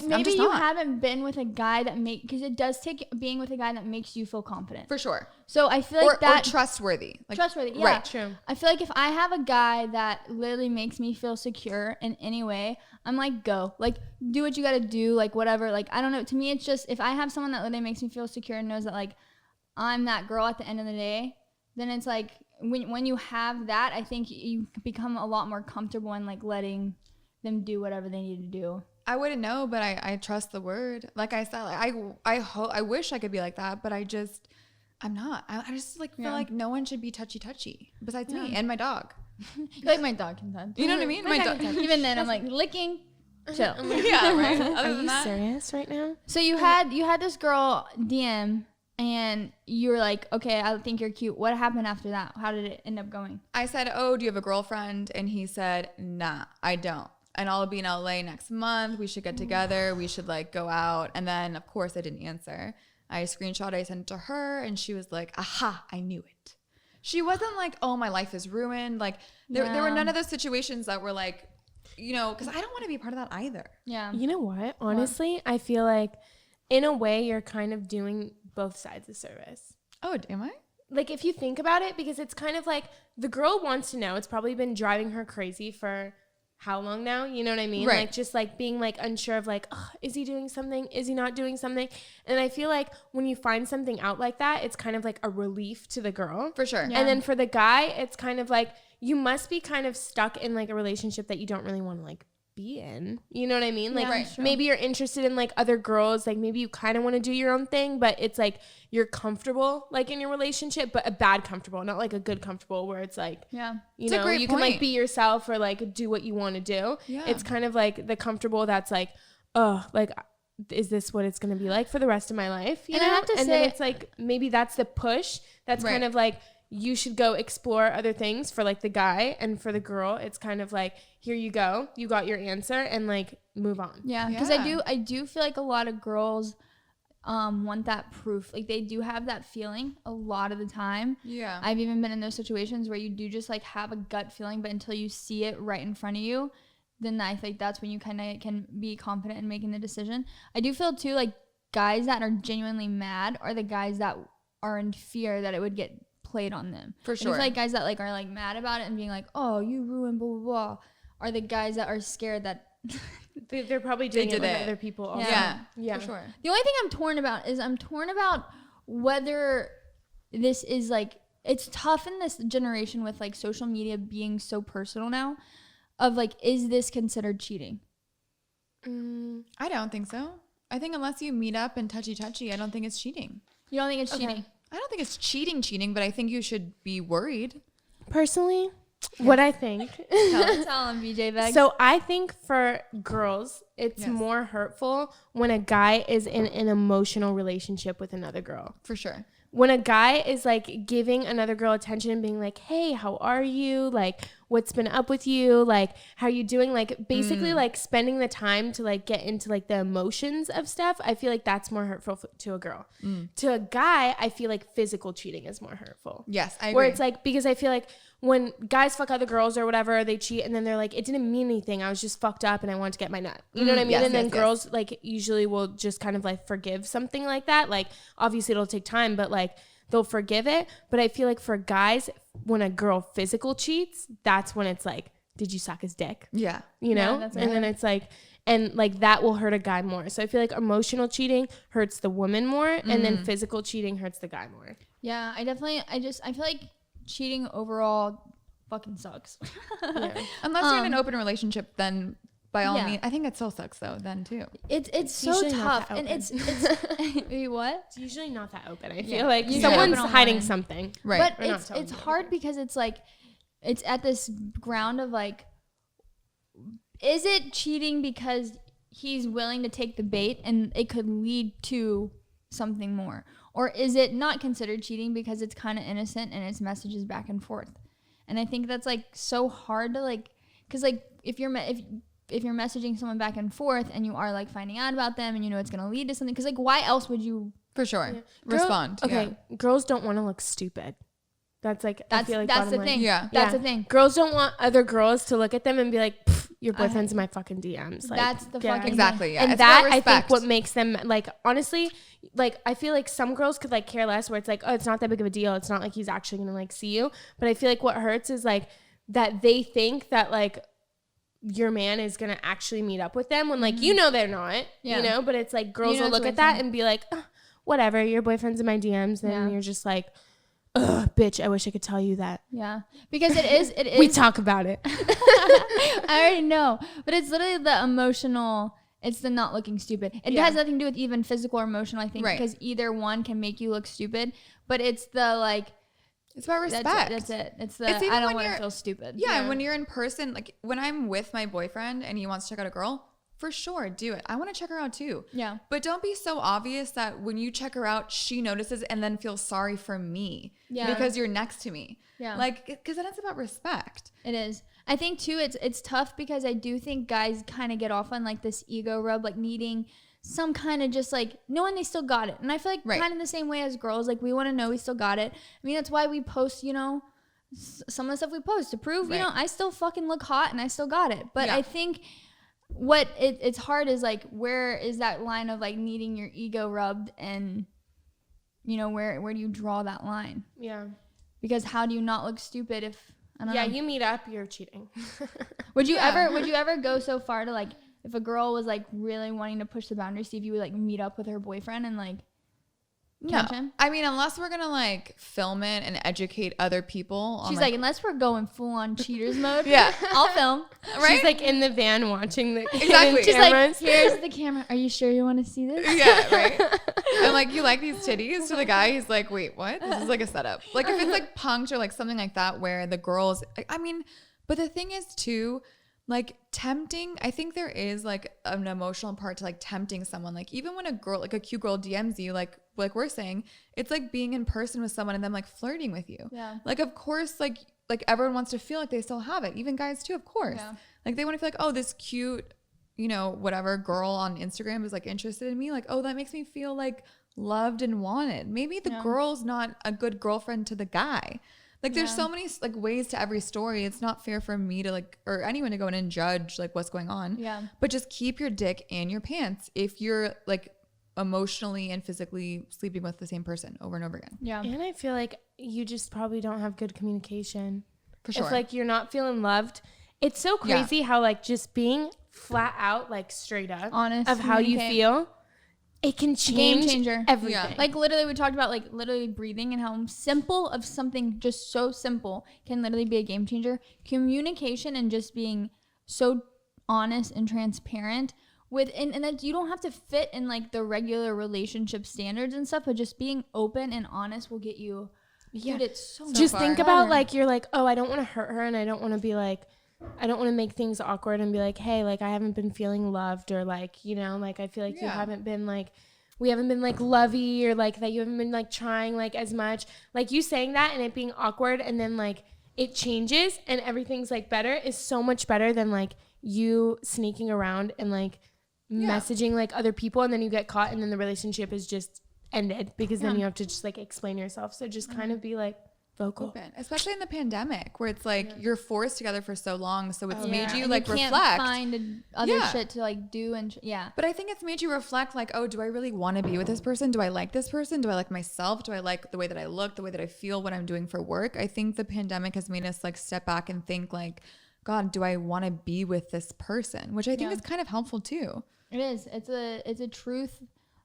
Speaker 1: Maybe
Speaker 3: just
Speaker 1: you
Speaker 3: not.
Speaker 1: haven't been with a guy that because it does take being with a guy that makes you feel confident.
Speaker 3: For sure.
Speaker 1: So I feel like
Speaker 3: Or
Speaker 1: that
Speaker 3: trustworthy. Like,
Speaker 1: trustworthy. Yeah,
Speaker 3: Right.
Speaker 2: True.
Speaker 1: I feel like if I have a guy that literally makes me feel secure in any way, I'm like, go. Like, do what you got to do. Like, whatever. Like, I don't know. To me, it's just if I have someone that literally makes me feel secure and knows that like I'm that girl at the end of the day, then it's like when you have that, I think you become a lot more comfortable in like letting them do whatever they need to do.
Speaker 3: I wouldn't know, but I trust the word. Like I said, I wish I could be like that, but I'm not. I just like feel like no one should be touchy besides me and my dog.
Speaker 1: You're like my dog can touch.
Speaker 3: You know what I mean?
Speaker 1: My dog can touch. Even then, I'm like licking. Chill.
Speaker 3: Yeah, right. Other
Speaker 2: Are
Speaker 3: than
Speaker 2: you
Speaker 3: that,
Speaker 2: serious right now?
Speaker 1: So you had this girl DM and you were like, okay, I think you're cute. What happened after that? How did it end up going?
Speaker 3: I said, oh, do you have a girlfriend? And he said, nah, I don't. And I'll be in LA next month. We should get together. We should like go out. And then of course I didn't answer. I screenshot, I sent it to her and she was like, aha, I knew it. She wasn't like, oh, my life is ruined. Like there were none of those situations that were like, because I don't want to be a part of that either.
Speaker 1: Yeah.
Speaker 2: You know what? Honestly, I feel like in a way, you're kind of doing both sides of service.
Speaker 3: Oh, am I?
Speaker 2: Like, if you think about it, because it's kind of like the girl wants to know. It's probably been driving her crazy for how long now? You know what I mean?
Speaker 3: Right.
Speaker 2: Like, just like being like unsure of like, oh, is he doing something? Is he not doing something? And I feel like when you find something out like that, it's kind of like a relief to the girl.
Speaker 3: For sure.
Speaker 1: Yeah.
Speaker 2: And then for the guy, it's kind of like you must be kind of stuck in like a relationship that you don't really want to like be in. You know what I mean? Like
Speaker 1: Yeah, sure.
Speaker 2: maybe you're interested in like other girls, like maybe you kind of want to do your own thing, but it's like you're comfortable like in your relationship, but a bad comfortable, not like a good comfortable where it's like,
Speaker 1: Yeah.
Speaker 2: you
Speaker 3: It's a
Speaker 2: know,
Speaker 3: great
Speaker 2: you can like
Speaker 3: point.
Speaker 2: be yourself or like do what you want to do.
Speaker 3: Yeah.
Speaker 2: It's kind of like the comfortable that's like, oh, like is this what it's going to be like for the rest of my life? You
Speaker 1: And I
Speaker 2: know?
Speaker 1: have to
Speaker 2: and
Speaker 1: say-
Speaker 2: then it's like maybe that's the push. That's
Speaker 3: Right.
Speaker 2: kind of like you should go explore other things for like the guy, and for the girl it's kind of like, here you go, you got your answer, and like move on.
Speaker 1: Yeah, because I do feel like a lot of girls want that proof. Like they do have that feeling a lot of the time.
Speaker 3: Yeah.
Speaker 1: I've even been in those situations where you do just like have a gut feeling, but until you see it right in front of you, then I think that's when you kind of can be confident in making the decision. I do feel too like guys that are genuinely mad are the guys that are in fear that it would get played on them.
Speaker 3: For
Speaker 1: And I
Speaker 3: sure.
Speaker 1: feel like guys that like are like mad about it and being like, oh, you ruined blah blah blah, are the guys that are scared that
Speaker 2: They're probably doing it
Speaker 3: did
Speaker 2: with
Speaker 3: it.
Speaker 2: other people also.
Speaker 3: Yeah. For sure.
Speaker 1: The only thing I'm torn about is whether this is like, it's tough in this generation with like social media being so personal now, of like, is this considered cheating?
Speaker 3: I don't think so. I think unless you meet up and touchy, I don't think it's cheating.
Speaker 1: You don't think it's
Speaker 2: Okay.
Speaker 1: cheating?
Speaker 3: I don't think it's cheating, but I think you should be worried.
Speaker 2: Personally, what I think.
Speaker 1: Tell him, BJ Beck.
Speaker 2: So I think for girls, it's
Speaker 3: Yes.
Speaker 2: more hurtful when a guy is in an emotional relationship with another girl.
Speaker 3: For sure.
Speaker 2: When a guy is like giving another girl attention and being like, hey, how are you? Like, what's been up with you? Like, how you doing? Like, basically like spending the time to like get into like the emotions of stuff. I feel like that's more hurtful to a girl. To a guy, I feel like physical cheating is more hurtful.
Speaker 3: Yes, I agree.
Speaker 2: Where it's like, because I feel like when guys fuck other girls or whatever, they cheat and then they're like, it didn't mean anything. I was just fucked up and I wanted to get my nut. You know what I mean?
Speaker 3: yes,
Speaker 2: And then
Speaker 3: yes,
Speaker 2: girls like usually will just kind of like forgive something like that. Like obviously it'll take time, but like they'll forgive it. But I feel like for guys, when a girl physical cheats, that's when it's like, did you suck his dick?
Speaker 3: yeah.
Speaker 2: You know?
Speaker 1: that's
Speaker 2: And then it's like, and like that will hurt a guy more. So I feel like emotional cheating hurts the woman more, and then physical cheating hurts the guy more.
Speaker 1: yeah, I feel like cheating overall fucking sucks.
Speaker 3: Unless you're in an open relationship, then by all
Speaker 1: Yeah.
Speaker 3: means, I think it still sucks though. Then too.
Speaker 1: It's so
Speaker 2: usually not
Speaker 1: tough,
Speaker 2: that
Speaker 1: and
Speaker 2: open.
Speaker 1: it's wait, what?
Speaker 2: It's usually not that open. I
Speaker 1: Yeah.
Speaker 2: feel like
Speaker 1: Usually
Speaker 2: someone's
Speaker 1: open
Speaker 2: hiding
Speaker 1: online.
Speaker 2: something.
Speaker 3: Right.
Speaker 1: But
Speaker 2: We're not
Speaker 1: it's
Speaker 2: telling
Speaker 1: it's
Speaker 2: you
Speaker 1: hard because it's like, it's at this ground of like, is it cheating because he's willing to take the bait and it could lead to something more, or is it not considered cheating because it's kind of innocent and it's messages back and forth? And I think that's like so hard to like, because like if you're messaging someone back and forth and you are like finding out about them and you know it's gonna lead to something, because like why else would you?
Speaker 3: For sure.
Speaker 2: Girl-
Speaker 3: Respond.
Speaker 2: Okay, girls don't want to look stupid. That's like I feel like
Speaker 1: That's
Speaker 2: bottom
Speaker 1: the
Speaker 2: line.
Speaker 1: thing.
Speaker 3: Yeah.
Speaker 1: That's
Speaker 2: Yeah.
Speaker 1: the thing.
Speaker 2: Girls don't want other girls to look at them and be like, "Pff, your boyfriend's in my fucking DMs. Like,
Speaker 1: That's the
Speaker 2: yeah.
Speaker 1: fucking
Speaker 3: Exactly. Yeah.
Speaker 2: And
Speaker 3: It's
Speaker 2: that
Speaker 3: about
Speaker 2: I think
Speaker 3: respect.
Speaker 2: what makes them like, honestly, like I feel like some girls could like care less, where it's like, oh, it's not that big of a deal. It's not like he's actually gonna like see you. But I feel like what hurts is like that they think that like your man is gonna actually meet up with them when like you know they're not.
Speaker 1: Yeah.
Speaker 2: You know, but it's like girls
Speaker 1: You know
Speaker 2: will look
Speaker 1: it's
Speaker 2: at that
Speaker 1: with
Speaker 2: and be like, "Ugh, whatever, your boyfriend's in my DMs, then
Speaker 1: Yeah.
Speaker 2: you're just like, ugh, bitch, I wish I could tell you that.
Speaker 1: Yeah, because it is.
Speaker 2: We talk about it.
Speaker 1: I already know, but it's literally the emotional. It's the not looking stupid. It
Speaker 2: Yeah.
Speaker 1: has nothing to do with even physical or emotional, I think,
Speaker 3: Right.
Speaker 1: because either one can make you look stupid. But it's the like.
Speaker 3: It's about respect.
Speaker 1: That's it. It's the
Speaker 3: It's even
Speaker 1: I don't
Speaker 3: when
Speaker 1: want to
Speaker 3: you're-
Speaker 1: feel stupid.
Speaker 3: Yeah, and when you're in person, like when I'm with my boyfriend and he wants to check out a girl, for sure, do it. I want to check her out too.
Speaker 1: Yeah.
Speaker 3: But don't be so obvious that when you check her out, she notices and then feels sorry for me.
Speaker 1: Yeah.
Speaker 3: Because you're next to me.
Speaker 1: Yeah.
Speaker 3: Like, because then it's about respect.
Speaker 1: It is. I think too. It's tough because I do think guys kind of get off on like this ego rub, like needing some kind of just like knowing they still got it. And I feel like
Speaker 3: Right.
Speaker 1: kind of the same way as girls, like we want to know we still got it. I mean, that's why we post, you know, some of the stuff we post to prove, you
Speaker 3: Right.
Speaker 1: know, I still fucking look hot and I still got it. But
Speaker 3: Yeah.
Speaker 1: I think it's hard is like, where is that line of like needing your ego rubbed, and you know, where do you draw that line?
Speaker 2: Yeah.
Speaker 1: Because how do you not look stupid if, I don't know.
Speaker 2: You meet up, you're cheating.
Speaker 1: Would you ever go so far to like, if a girl was like really wanting to push the boundaries, see if you would like meet up with her boyfriend and like catch him?
Speaker 3: I mean, unless we're gonna like film it and educate other people.
Speaker 1: She's like, unless we're going full on cheaters mode,
Speaker 3: yeah,
Speaker 1: I'll film.
Speaker 3: Right?
Speaker 2: She's like in the van watching the
Speaker 3: Exactly.
Speaker 1: She's like,
Speaker 2: cameras.
Speaker 1: here's the camera. Are you sure you want to see this?
Speaker 3: Yeah, right. And like, you like these titties to the guy. He's like, wait, what? This is like a setup. Like if it's like punked or like something like that, where the girls, I mean, but the thing is too, like tempting, I think there is like an emotional part to like tempting someone. Like even when a girl, like a cute girl DMs you, like we're saying, it's like being in person with someone and them like flirting with you.
Speaker 1: Yeah.
Speaker 3: Like of course, like everyone wants to feel like they still have it. Even guys too, of course.
Speaker 1: Yeah.
Speaker 3: Like they want to feel like, oh, this cute, you know, whatever girl on Instagram is like interested in me. Like, oh, that makes me feel like loved and wanted. Maybe the girl's not a good girlfriend to the guy. Like there's so many like ways to every story. It's not fair for me to like, or anyone to go in and judge like what's going on.
Speaker 1: Yeah.
Speaker 3: But just keep your dick in your pants if you're like emotionally and physically sleeping with the same person over and over again.
Speaker 1: Yeah.
Speaker 2: And I feel like you just probably don't have good communication.
Speaker 3: For sure.
Speaker 2: If like you're not feeling loved, it's so crazy how like just being flat out, like straight up,
Speaker 1: Honest,
Speaker 2: of how you
Speaker 1: communicate.
Speaker 2: feel, it can change
Speaker 1: changer.
Speaker 2: everything.
Speaker 3: Yeah.
Speaker 1: Like literally we talked about like literally breathing and how simple of something just so simple can literally be a game changer. Communication and just being so honest and transparent with, and that you don't have to fit in like the regular relationship standards and stuff, but just being open and honest will get you.
Speaker 2: Yeah.
Speaker 1: Dude, it's so
Speaker 2: Just
Speaker 3: far.
Speaker 2: think about like, you're like, oh, I don't want to hurt her, and I don't want to be like, I don't want to make things awkward and be like, hey, like I haven't been feeling loved, or like, you know, like I feel like you haven't been like, we haven't been like lovey, or like that you haven't been like trying like as much. Like you saying that and it being awkward and then like it changes and everything's like better is so much better than like you sneaking around and like messaging like other people, and then you get caught and then the relationship is just ended because then you have to just like explain yourself. So just kind of be like vocal.
Speaker 3: Open. Especially in the pandemic where it's like you're forced together for so long, so it's made you
Speaker 1: And
Speaker 3: like
Speaker 1: you can't
Speaker 3: reflect.
Speaker 1: find other shit to like do and
Speaker 3: But I think it's made you reflect like, oh, do I really want to be with this person? Do I like this person? Do I like myself? Do I like the way that I look, the way that I feel, what I'm doing for work? I think the pandemic has made us like step back and think like, God, do I want to be with this person? Which I think is kind of helpful too.
Speaker 1: It is. It's a truth.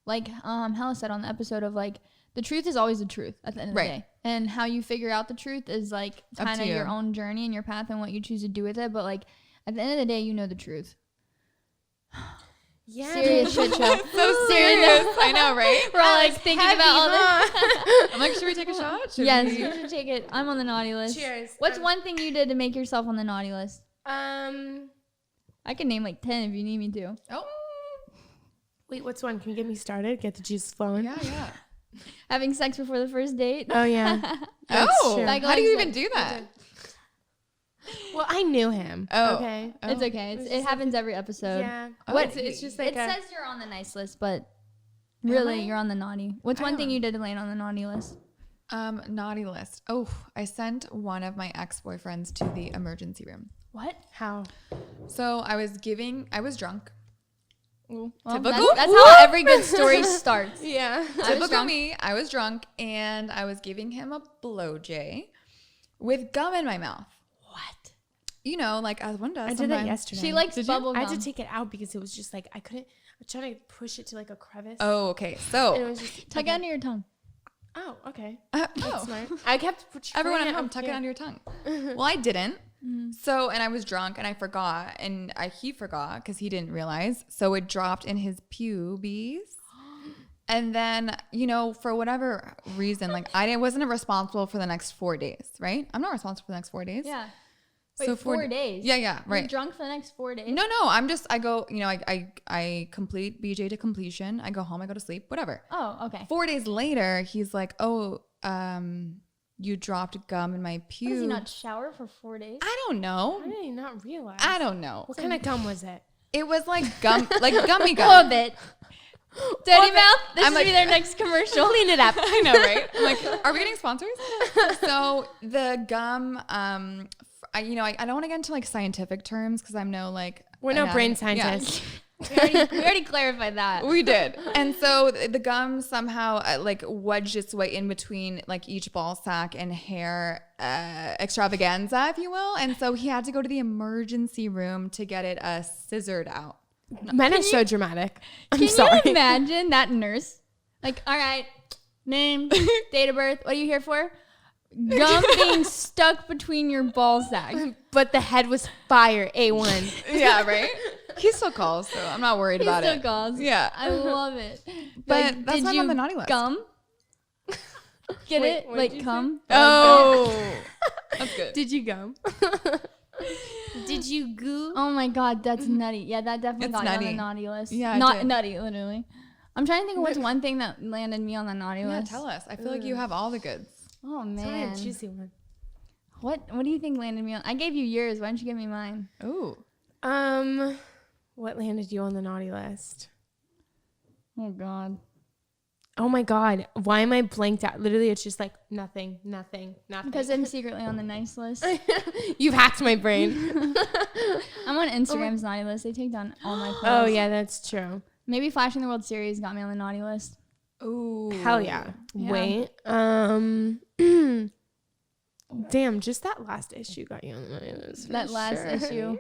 Speaker 1: Like Hella said on the episode of like, the truth is always the truth at the end of the day. And how you figure out the truth is like kind of your own journey and your path and what you choose to do with it. But like at the end of the day, you know the truth.
Speaker 2: Yeah.
Speaker 1: Serious shit show.
Speaker 3: So serious. I know, right?
Speaker 1: We're all like thinking about all this.
Speaker 3: I'm like, should we take a shot? Should
Speaker 1: Yes,
Speaker 3: we?
Speaker 1: you should take it. I'm on the naughty list.
Speaker 2: Cheers.
Speaker 1: What's one thing you did to make yourself on the naughty list?
Speaker 2: Um,
Speaker 1: I can name like 10 if you need me to.
Speaker 3: Oh,
Speaker 2: wait, what's one? Can you get me started? Get the juice flowing?
Speaker 3: yeah.
Speaker 1: Having sex before the first date.
Speaker 2: Oh, yeah. That's
Speaker 3: Oh,
Speaker 2: true.
Speaker 1: Like,
Speaker 3: how do you
Speaker 1: like,
Speaker 3: even do that?
Speaker 2: Well, I knew him.
Speaker 3: Oh.
Speaker 2: Okay.
Speaker 1: It's okay. It happens every episode.
Speaker 2: Yeah.
Speaker 1: What?
Speaker 2: It's just like
Speaker 1: It says you're on the nice list, but really you're on the naughty. What's one thing you did to land on the naughty list?
Speaker 3: Naughty list. Oh, I sent one of my ex-boyfriends to the emergency room.
Speaker 1: What?
Speaker 2: How?
Speaker 3: So I was drunk.
Speaker 1: Well,
Speaker 3: Typical.
Speaker 1: that's how every good story starts.
Speaker 2: Yeah.
Speaker 3: Typical me. I was drunk and I was giving him a blowjay with gum in my mouth.
Speaker 2: What?
Speaker 3: You know, like as one does.
Speaker 2: I did that yesterday.
Speaker 1: She likes bubble
Speaker 2: I
Speaker 1: gum.
Speaker 2: had to take it out because it was just like I couldn't. I was trying to push it to like a crevice.
Speaker 3: Oh, okay.
Speaker 2: And it
Speaker 3: So,
Speaker 2: was just
Speaker 1: Tuck it under your tongue.
Speaker 2: Oh, okay.
Speaker 3: oh.
Speaker 2: Smart. I kept
Speaker 3: Everyone
Speaker 2: trying
Speaker 3: at home,
Speaker 2: up
Speaker 3: tuck it
Speaker 2: here.
Speaker 3: under your tongue. Well, I didn't. So, and I was drunk and I forgot, and he forgot because he didn't realize. So it dropped in his pubes. And then, you know, for whatever reason, like I wasn't responsible for the next 4 days, right? I'm not responsible for the next 4 days.
Speaker 1: Yeah. Wait,
Speaker 3: So
Speaker 1: 4 days?
Speaker 3: Yeah,
Speaker 1: You're
Speaker 3: right.
Speaker 1: drunk for the next 4 days?
Speaker 3: No, I go, you know, I complete BJ to completion. I go home, I go to sleep, whatever.
Speaker 1: Oh, okay.
Speaker 3: 4 days later, he's like, oh, you dropped gum in my pube.
Speaker 1: Does he not shower for 4 days?
Speaker 3: I don't know.
Speaker 2: How did I not realize?
Speaker 3: I don't know.
Speaker 2: What kind of gum was it?
Speaker 3: It was like gum, like gummy
Speaker 1: A
Speaker 3: gum.
Speaker 1: bit. Dirty mouth. This
Speaker 3: I'm
Speaker 1: should
Speaker 3: like-
Speaker 1: be their next commercial. Clean it up.
Speaker 3: I know, right? I'm like, are we getting sponsors? So the gum, I don't want to get into like scientific terms because I'm no like
Speaker 2: We're no brain
Speaker 3: anatomy. Yeah.
Speaker 2: scientists.
Speaker 1: We already clarified that.
Speaker 3: We did. And so the gum somehow like wedged its way in between like each ball sack and hair extravaganza, if you will. And so he had to go to the emergency room to get it scissored out.
Speaker 2: Men are so dramatic. I'm
Speaker 1: Can
Speaker 2: sorry.
Speaker 1: you imagine that nurse? Like, all right, name, date of birth. What are you here for? Gum being stuck between your ball sack.
Speaker 2: But the head was fire. A1.
Speaker 3: Yeah, right? He still calls, so I'm not worried about it.
Speaker 1: Calls.
Speaker 3: Yeah.
Speaker 1: I love it.
Speaker 3: But that's
Speaker 1: did
Speaker 3: why I'm
Speaker 1: you
Speaker 3: on the naughty list.
Speaker 1: Gum? Get
Speaker 2: Wait,
Speaker 1: it?
Speaker 2: what'd
Speaker 1: Like
Speaker 2: you
Speaker 1: cum?
Speaker 3: Oh. That's good.
Speaker 2: Did you go? Did you goo?
Speaker 1: Oh my god, that's nutty. Yeah, that definitely
Speaker 3: It's
Speaker 1: got you on
Speaker 3: nutty.
Speaker 1: the naughty list.
Speaker 3: Yeah, it
Speaker 1: not
Speaker 3: did.
Speaker 1: nutty, literally. I'm trying to think of what's one thing that landed me on the naughty
Speaker 3: Yeah,
Speaker 1: list.
Speaker 3: tell us. I feel like you have all the goods.
Speaker 1: Oh
Speaker 2: Tell me
Speaker 1: man,
Speaker 2: a juicy one.
Speaker 1: what do you think landed me on? I gave you yours. Why don't you give me mine?
Speaker 3: Ooh.
Speaker 2: What landed you on the naughty list?
Speaker 1: Oh god.
Speaker 2: Oh my god, why am I blanked out? Literally, it's just like nothing.
Speaker 1: Because I'm secretly on the nice list.
Speaker 2: You've hacked my brain.
Speaker 1: I'm on Instagram's naughty list. They take down all my posts.
Speaker 2: Oh yeah, that's true.
Speaker 1: Maybe flashing the World Series got me on the naughty list.
Speaker 3: Ooh.
Speaker 2: Hell yeah.
Speaker 1: Yeah.
Speaker 2: Wait. Damn, just that last issue got you on the naughty list.
Speaker 1: That last issue.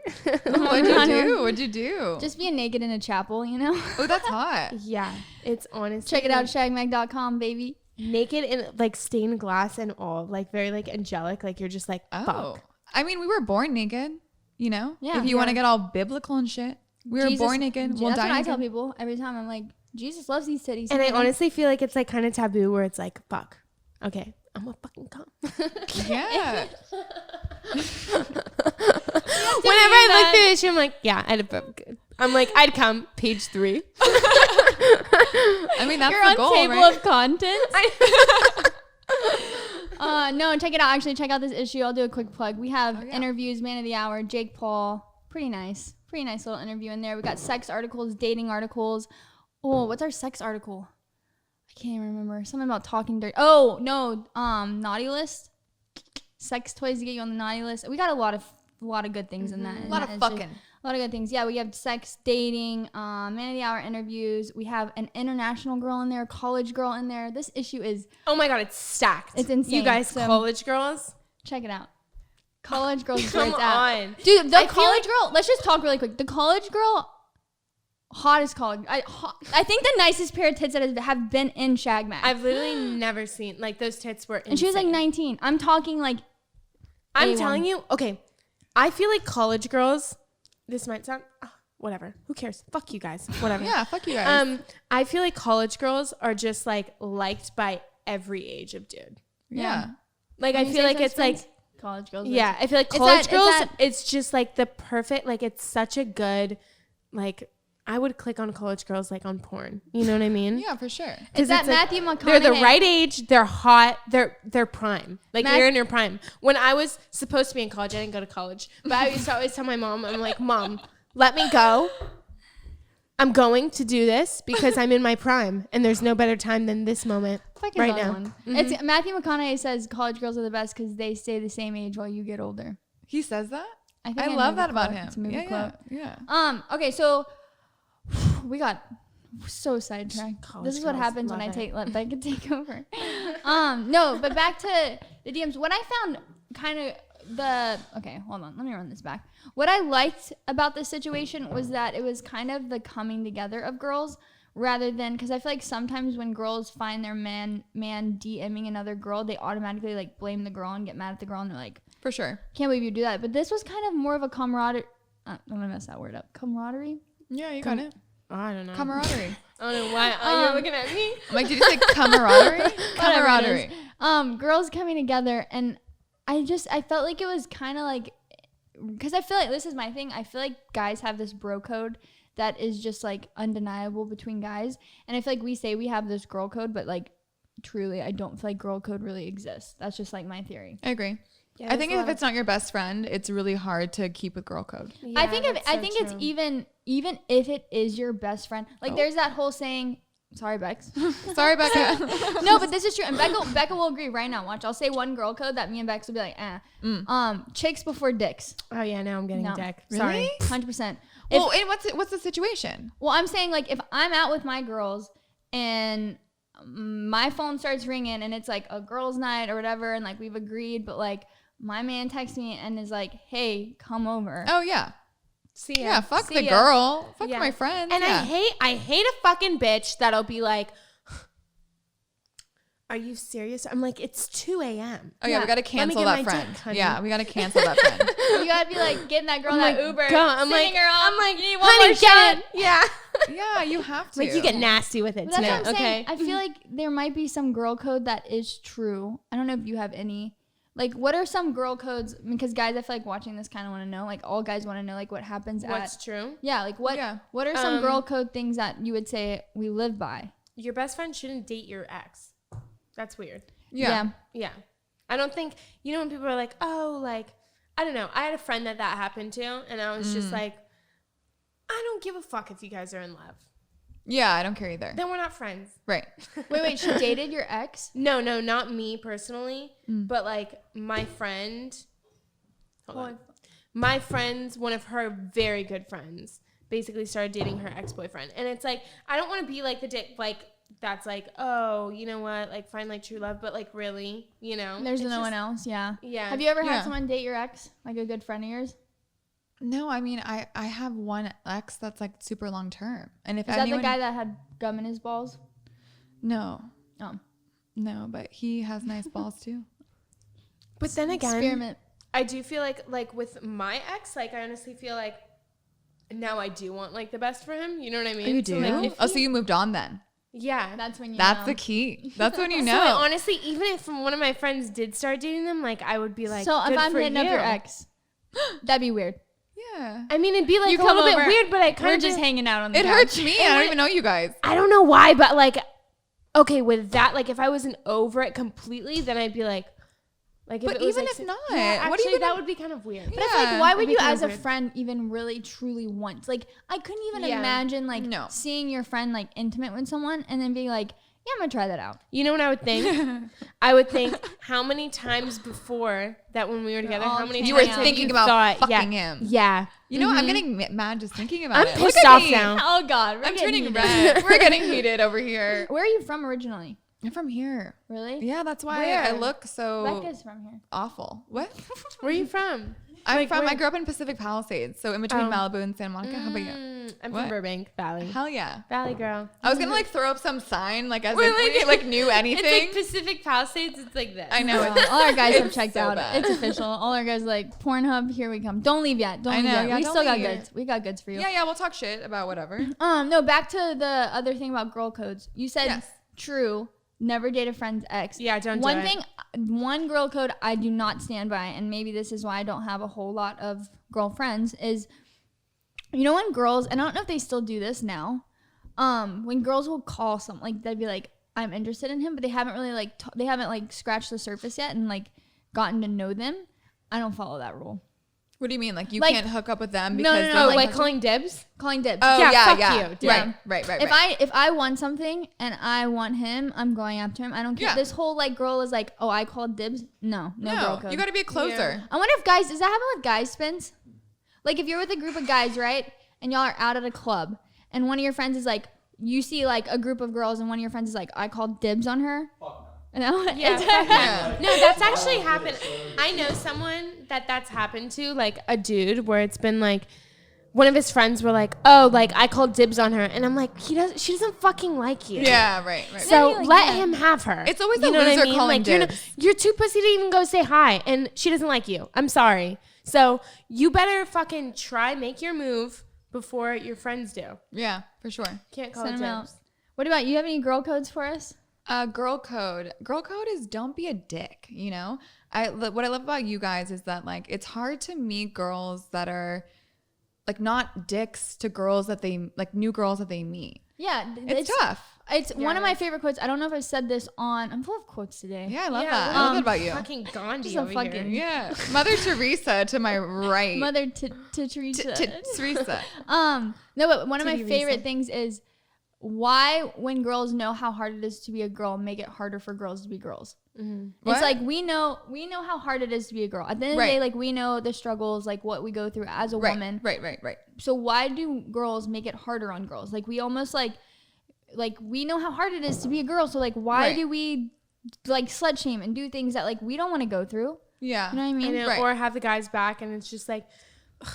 Speaker 3: What'd you do?
Speaker 1: Just being naked in a chapel, you know?
Speaker 3: Oh, that's hot.
Speaker 2: Yeah, it's honestly.
Speaker 1: Check it out, shagmag.com, baby.
Speaker 2: Naked in like stained glass and all, like very like angelic. Like you're just like,
Speaker 3: Oh.
Speaker 2: fuck.
Speaker 3: I mean, we were born naked, you know?
Speaker 1: Yeah.
Speaker 3: If you want to get all biblical and shit. We were
Speaker 1: Jesus-
Speaker 3: born naked. We'll
Speaker 1: That's
Speaker 3: die
Speaker 1: what I
Speaker 3: naked.
Speaker 1: tell people every time. I'm like, Jesus loves these titties.
Speaker 2: And I
Speaker 1: you know?
Speaker 2: honestly feel like it's like kind of taboo where it's like, fuck. Okay, I'm a fucking cum.
Speaker 3: Yeah.
Speaker 2: Whenever I look through this, I'm like, yeah, I'm like, I'd come. Page 3.
Speaker 3: I mean, that's
Speaker 1: You're
Speaker 3: the
Speaker 1: on
Speaker 3: goal,
Speaker 1: table
Speaker 3: right?
Speaker 1: of contents. No, check it out. Actually, check out this issue. I'll do a quick plug. We have interviews, Man of the Hour, Jake Paul. Pretty nice little interview in there. We got sex articles, dating articles. Oh, what's our sex article? I can't even remember. Something about talking dirty. Oh no, naughty list. Sex toys to get you on the naughty list. We got a lot of good things in that.
Speaker 3: A lot of fucking.
Speaker 1: A lot of good things. Yeah, we have sex, dating, Man of the Hour interviews. We have an international girl in there, a college girl in there. This issue is,
Speaker 2: Oh my god, it's stacked.
Speaker 1: It's insane.
Speaker 2: You guys,
Speaker 1: So-
Speaker 2: college girls,
Speaker 1: check it out. College girls is
Speaker 2: come
Speaker 1: where it's at.
Speaker 2: on.
Speaker 1: Dude, the
Speaker 2: I feel
Speaker 1: college girl, let's just talk really quick. The college girl, hottest college. I think the nicest pair of tits that have been in Shag Mag.
Speaker 2: I've literally never seen, like, those tits were insane.
Speaker 1: And she was like 19. I'm talking like,
Speaker 2: I'm
Speaker 1: A1.
Speaker 2: telling you, okay, I feel like college girls, this might sound, whatever, who cares? Fuck you guys, whatever.
Speaker 3: Yeah, fuck you guys.
Speaker 2: I feel like college girls are just, like, liked by every age of dude.
Speaker 3: yeah.
Speaker 2: Like, I
Speaker 1: When you
Speaker 2: feel
Speaker 1: say
Speaker 2: like
Speaker 1: such
Speaker 2: it's like,
Speaker 1: things, college girls.
Speaker 2: yeah, I feel like
Speaker 1: It's
Speaker 2: college
Speaker 1: that-
Speaker 2: girls,
Speaker 1: it's that-
Speaker 2: it's just like the perfect, like it's such a good, like I would click on college girls like on porn. You know what I mean?
Speaker 3: Yeah, for sure.
Speaker 1: It's that
Speaker 2: like,
Speaker 1: Matthew McConaughey.
Speaker 2: they're the right age, they're hot, they're prime. Like
Speaker 1: Matt-
Speaker 2: you're in your prime. When I was supposed to be in college, I didn't go to college, but I used to always tell my mom, I'm like, Mom, let me go. I'm going to do this because I'm in my prime and there's no better time than this moment
Speaker 1: Fucking
Speaker 2: right
Speaker 1: love
Speaker 2: now.
Speaker 1: one. It's Matthew McConaughey says college girls are the best because they stay the same age while you get older.
Speaker 3: He says that?
Speaker 1: think
Speaker 3: I
Speaker 1: I
Speaker 3: love
Speaker 1: know the
Speaker 3: that about
Speaker 1: quote.
Speaker 3: him.
Speaker 1: It's a movie
Speaker 3: Yeah,
Speaker 1: quote.
Speaker 3: yeah.
Speaker 1: Okay, so we got so sidetracked.
Speaker 2: College
Speaker 1: This is what
Speaker 2: girls,
Speaker 1: happens when
Speaker 2: love
Speaker 1: I
Speaker 2: it.
Speaker 1: let Becca take over. No, but back to the DMs. What I found kind of okay, hold on, let me run this back. What I liked about this situation was that it was kind of the coming together of girls rather than, because I feel like sometimes when girls find their man DMing another girl, they automatically like blame the girl and get mad at the girl and they're like,
Speaker 3: For sure.
Speaker 1: can't believe you do that. But this was kind of more of a camaraderie. I'm gonna mess that word up. Camaraderie.
Speaker 3: Yeah, you got it.
Speaker 2: I don't know.
Speaker 3: Camaraderie.
Speaker 2: I don't know why you're looking at me.
Speaker 3: I'm like, did you say camaraderie?
Speaker 1: Whatever it
Speaker 3: Camaraderie.
Speaker 1: is. Girls coming together, and I felt like it was kind of like, because I feel like this is my thing. I feel like guys have this bro code that is just like undeniable between guys, and I feel like we say we have this girl code, but like truly, I don't feel like girl code really exists. That's just like my theory.
Speaker 3: I agree.
Speaker 2: Yeah,
Speaker 3: I think if it's not your best friend, it's really hard to keep with girl code.
Speaker 1: I think it's even if it is your best friend. Like there's that whole saying, Sorry, Bex.
Speaker 3: Sorry, Becca.
Speaker 1: No, but this is true. And Becca will agree right now. Watch. I'll say one girl code that me and Bex will be like, chicks before dicks.
Speaker 2: Oh yeah, now I'm getting
Speaker 1: No.
Speaker 2: dick.
Speaker 3: Really?
Speaker 2: Sorry.
Speaker 1: 100%.
Speaker 3: Well, and what's the situation?
Speaker 1: Well, I'm saying like if I'm out with my girls and my phone starts ringing and it's like a girls' night or whatever, and like we've agreed, but like my man texts me and is like, "Hey, come over."
Speaker 3: Oh yeah.
Speaker 2: See ya.
Speaker 3: Yeah, fuck
Speaker 1: See
Speaker 3: the
Speaker 1: ya.
Speaker 3: girl. Fuck
Speaker 2: Yeah.
Speaker 3: my friends.
Speaker 2: And
Speaker 3: yeah.
Speaker 2: I hate a fucking bitch that'll be like, "Are you serious?" I'm like, "It's 2 a.m."
Speaker 3: Oh yeah, we gotta
Speaker 2: Let me
Speaker 3: cancel
Speaker 2: get
Speaker 3: that
Speaker 2: my
Speaker 3: friend.
Speaker 2: dick, honey.
Speaker 3: Yeah, we gotta cancel that friend.
Speaker 1: You gotta be like getting that girl
Speaker 2: I'm
Speaker 1: that
Speaker 2: like,
Speaker 1: Uber.
Speaker 2: God, I'm
Speaker 1: sending
Speaker 2: like,
Speaker 1: her off.
Speaker 2: I'm like,
Speaker 1: You need one
Speaker 2: honey,
Speaker 1: more shot.
Speaker 2: get it. Yeah.
Speaker 3: Yeah, you have to.
Speaker 2: Like you get nasty with it
Speaker 1: But that's
Speaker 2: tonight,
Speaker 1: what I'm saying.
Speaker 2: okay?
Speaker 1: I feel like there might be some girl code that is true. I don't know if you have any. Like, what are some girl codes? Because guys, I feel like watching this kind of want to know. Like, all guys want to know like what happens
Speaker 2: What's true?
Speaker 1: Yeah, like what?
Speaker 3: Yeah.
Speaker 1: What are some girl code things that you would say we live by?
Speaker 2: Your best friend shouldn't date your ex. That's weird.
Speaker 3: Yeah.
Speaker 2: Yeah. I don't think, you know, when people are like, oh, like, I don't know. I had a friend that happened to, and I was just like, I don't give a fuck if you guys are in love.
Speaker 3: Yeah, I don't care either.
Speaker 2: Then we're not friends.
Speaker 3: Right.
Speaker 1: Wait, she dated your ex?
Speaker 2: No, not me personally, but like my friend. Hold on. My friend's, one of her very good friends, basically started dating her ex-boyfriend. And it's like, I don't want to be like the dick, like, that's like, oh, you know what, like, find like true love, but like, really, you know?
Speaker 1: There's
Speaker 2: It's
Speaker 1: no
Speaker 2: just-
Speaker 1: one else, yeah.
Speaker 2: Yeah.
Speaker 1: Have you ever
Speaker 3: Yeah.
Speaker 1: had someone date your ex? Like a good friend of yours?
Speaker 3: No, I mean, I have one ex that's like super long term, and if
Speaker 1: Is
Speaker 3: anyone,
Speaker 1: that the guy that had gum in his balls?
Speaker 3: no,
Speaker 1: Oh.
Speaker 3: but he has nice balls too.
Speaker 2: But then again,
Speaker 1: Experiment.
Speaker 2: I do feel like with my ex, like, I honestly feel like now I do want like the best for him. You know what I mean?
Speaker 3: Oh, you
Speaker 2: So,
Speaker 3: do?
Speaker 2: like, if
Speaker 3: Oh,
Speaker 2: he-
Speaker 3: so you moved on then?
Speaker 2: yeah.
Speaker 1: That's when you
Speaker 3: That's
Speaker 1: know.
Speaker 3: the key. That's when you
Speaker 2: So
Speaker 3: know.
Speaker 2: honestly, even if one of my friends did start dating them, like, I would be like,
Speaker 1: So if
Speaker 2: good
Speaker 1: I'm
Speaker 2: for
Speaker 1: hitting up your
Speaker 2: you.
Speaker 1: ex, that'd be weird.
Speaker 3: Yeah.
Speaker 2: I mean, it'd be like
Speaker 1: You
Speaker 2: a little
Speaker 1: come
Speaker 2: bit
Speaker 1: over,
Speaker 2: weird, but I
Speaker 1: We're
Speaker 2: kind of
Speaker 1: just hanging out on the
Speaker 3: It
Speaker 1: couch.
Speaker 3: hurts me. I don't even know you guys.
Speaker 2: I don't know why, but like, okay, with that, like, if I wasn't over it completely, then I'd be like, if
Speaker 3: But
Speaker 2: it was,
Speaker 3: even
Speaker 2: like,
Speaker 3: if not,
Speaker 2: yeah,
Speaker 3: what do you
Speaker 2: actually,
Speaker 3: even-
Speaker 2: that would be kind of weird.
Speaker 1: But I feel like,
Speaker 3: Yeah.
Speaker 1: why
Speaker 2: It'd
Speaker 1: would
Speaker 2: be
Speaker 1: you,
Speaker 2: kind
Speaker 1: as
Speaker 2: of
Speaker 1: a
Speaker 2: weird.
Speaker 1: friend, even really truly want? Like, I couldn't even
Speaker 2: Yeah.
Speaker 1: imagine like
Speaker 3: No.
Speaker 1: seeing your friend like intimate with someone and then being like, yeah, I'm gonna try that out.
Speaker 2: You know what I would think? I would think how many times before that when we were together,
Speaker 1: all
Speaker 2: how many
Speaker 1: You
Speaker 2: times
Speaker 1: were
Speaker 2: have
Speaker 3: thinking
Speaker 2: you
Speaker 3: about
Speaker 2: thought,
Speaker 3: fucking him.
Speaker 2: Yeah.
Speaker 3: You know, I'm getting mad just thinking about
Speaker 2: I'm
Speaker 3: it.
Speaker 2: pissed
Speaker 3: Look at
Speaker 2: off
Speaker 3: me.
Speaker 2: now.
Speaker 1: Oh God, we're
Speaker 3: I'm
Speaker 1: getting
Speaker 3: turning
Speaker 1: heated.
Speaker 3: red. We're getting heated over here.
Speaker 1: Where are you from originally?
Speaker 3: I'm from here.
Speaker 1: Really?
Speaker 3: Yeah, that's why
Speaker 1: Where?
Speaker 3: I look so
Speaker 1: Becca's from here.
Speaker 3: awful. What?
Speaker 2: Where are you from?
Speaker 3: I'm
Speaker 2: where?
Speaker 3: I grew up in Pacific Palisades, so in between
Speaker 2: Oh.
Speaker 3: Malibu and Santa Monica. How about you?
Speaker 2: I'm
Speaker 3: What?
Speaker 2: from Burbank Valley.
Speaker 3: Hell yeah.
Speaker 2: Valley girl.
Speaker 3: I was gonna like throw up some sign like as
Speaker 2: We're
Speaker 3: if we like knew anything.
Speaker 2: It's like Pacific Palisades. It's like this.
Speaker 3: I know.
Speaker 1: All our guys have
Speaker 3: It's
Speaker 1: checked
Speaker 3: so
Speaker 1: out.
Speaker 3: bad.
Speaker 1: It's official. All our guys are like Pornhub. Here we come. Don't leave yet. Don't
Speaker 3: I
Speaker 1: leave
Speaker 3: know,
Speaker 1: yet.
Speaker 3: yeah,
Speaker 1: We
Speaker 3: don't
Speaker 1: still got
Speaker 3: leave.
Speaker 1: goods. We got goods for you.
Speaker 3: Yeah, we'll talk shit about whatever.
Speaker 1: No. Back to the other thing about girl codes. You said
Speaker 3: Yes.
Speaker 1: true. Never date a friend's ex.
Speaker 2: Yeah, don't do
Speaker 1: One
Speaker 2: it.
Speaker 1: thing, one girl code I do not stand by, and maybe this is why I don't have a whole lot of girlfriends, is, you know, when girls, and I don't know if they still do this now, when girls will call some, like, they'd be like, I'm interested in him, but they haven't really like, they haven't like scratched the surface yet and like gotten to know them. I don't follow that rule.
Speaker 3: What do you mean? Like you
Speaker 1: Like-
Speaker 3: can't hook up with them
Speaker 1: No,
Speaker 3: because
Speaker 1: no,
Speaker 3: they're,
Speaker 1: no,
Speaker 2: Oh,
Speaker 1: like-
Speaker 2: like calling dibs?
Speaker 1: Calling dibs.
Speaker 3: Oh
Speaker 2: Yeah,
Speaker 3: yeah,
Speaker 2: fuck
Speaker 3: yeah.
Speaker 2: you, dude.
Speaker 3: Right.
Speaker 1: If I want something and I want him, I'm going after him. I don't care.
Speaker 3: Yeah.
Speaker 1: This whole like girl is like, oh, I called dibs. No girl code.
Speaker 3: you got to be a closer.
Speaker 1: I wonder if guys, does that happen with guys spins? Like if you're with a group of guys, right? And y'all are out at a club and one of your friends is like, you see like a group of girls and one of your friends is like, I called dibs on her. No.
Speaker 2: Yeah.
Speaker 3: Yeah.
Speaker 2: No, that's actually happened. I know someone that's happened to, like a dude, where it's been like one of his friends were like, "Oh, like I called dibs on her," and I'm like, she doesn't fucking like you.
Speaker 3: Yeah, right.
Speaker 2: So
Speaker 1: Yeah, like,
Speaker 2: let
Speaker 1: yeah.
Speaker 2: him have her.
Speaker 3: It's always
Speaker 2: you
Speaker 3: a
Speaker 2: know what I
Speaker 3: loser
Speaker 2: mean?
Speaker 3: calling
Speaker 2: Like
Speaker 3: dibs.
Speaker 2: you're too pussy to even go say hi, and she doesn't like you. I'm sorry. So you better fucking try make your move before your friends do.
Speaker 3: Yeah, for sure.
Speaker 2: Can't call
Speaker 1: Send
Speaker 2: it
Speaker 1: 'em out.
Speaker 2: dibs.
Speaker 1: What about you? Have any girl codes for us?
Speaker 3: Girl code is don't be a dick. You know, what I love about you guys is that like it's hard to meet girls that are like not dicks to girls that they like new girls that they meet.
Speaker 1: Yeah,
Speaker 3: It's tough.
Speaker 1: It's one of
Speaker 2: Yeah.
Speaker 1: my favorite quotes. I don't know if I said this on. I'm full of quotes today.
Speaker 3: Yeah, I love
Speaker 2: Yeah,
Speaker 3: that. I love that about you.
Speaker 2: Fucking Gandhi
Speaker 1: Just a
Speaker 2: over
Speaker 1: fucking-
Speaker 2: here.
Speaker 3: Yeah, Mother Teresa to my right.
Speaker 1: Mother to Teresa.
Speaker 3: Teresa.
Speaker 1: No, but one of my
Speaker 2: Titty
Speaker 1: favorite
Speaker 2: Risa.
Speaker 1: things is why, when girls know how hard it is to be a girl, make it harder for girls to be girls.
Speaker 2: Mm-hmm.
Speaker 1: It's like we know how hard it is to be a girl. At the end of the day, like we know the struggles, like what we go through as a woman.
Speaker 3: Right.
Speaker 1: So why do girls make it harder on girls? Like we almost like we know how hard it is to be a girl. So like why do we like slut shame and do things that like we don't want to go through?
Speaker 3: Yeah.
Speaker 1: You know what I mean?
Speaker 2: Or have the guys back, and it's just like, ugh.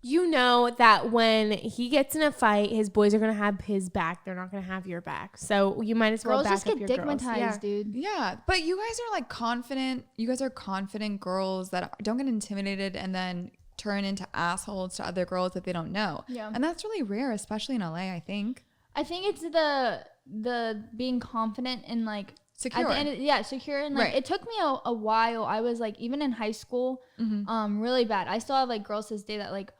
Speaker 2: You know that when he gets in a fight, his boys are gonna have his back. They're not gonna have your back. So you might as well
Speaker 1: girls
Speaker 2: back
Speaker 1: just
Speaker 2: up
Speaker 1: get
Speaker 2: your
Speaker 1: digmatized,
Speaker 2: girls.
Speaker 1: dude.
Speaker 3: Yeah, but you guys are like confident. You guys are confident girls that don't get intimidated and then turn into assholes to other girls that they don't know.
Speaker 1: Yeah.
Speaker 3: And that's really rare, especially in LA, I think.
Speaker 1: I think it's the being confident and like
Speaker 3: Secure.
Speaker 1: At the end secure, and like it took me a while. I was like, even in high school, really bad. I still have like girls to this day that like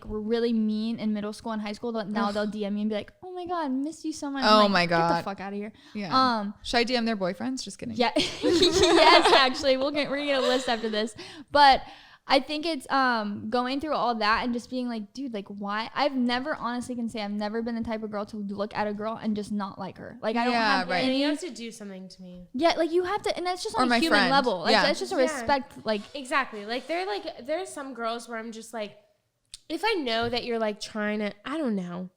Speaker 1: were really mean in middle school and high school. Now they'll DM me and be like, "Oh my god, missed you so much."
Speaker 3: Oh
Speaker 1: like,
Speaker 3: my god,
Speaker 1: get the fuck out of here.
Speaker 3: Yeah. Should I DM their boyfriends? Just kidding.
Speaker 1: Yeah. Yes, actually, we're gonna get a list after this, but I think it's going through all that and just being like, dude, like why? I've never been the type of girl to look at a girl and just not like her. Like I don't have
Speaker 3: right.
Speaker 2: And
Speaker 1: any.
Speaker 2: you have to do something to me.
Speaker 1: Yeah, like you have to, and that's just
Speaker 3: Or
Speaker 1: on
Speaker 3: my
Speaker 1: a human
Speaker 3: friend.
Speaker 1: level. Like
Speaker 3: Yeah.
Speaker 1: that's just a respect. Like
Speaker 2: Exactly. Like there's some girls where I'm just like, if I know that you're like trying to, I don't know,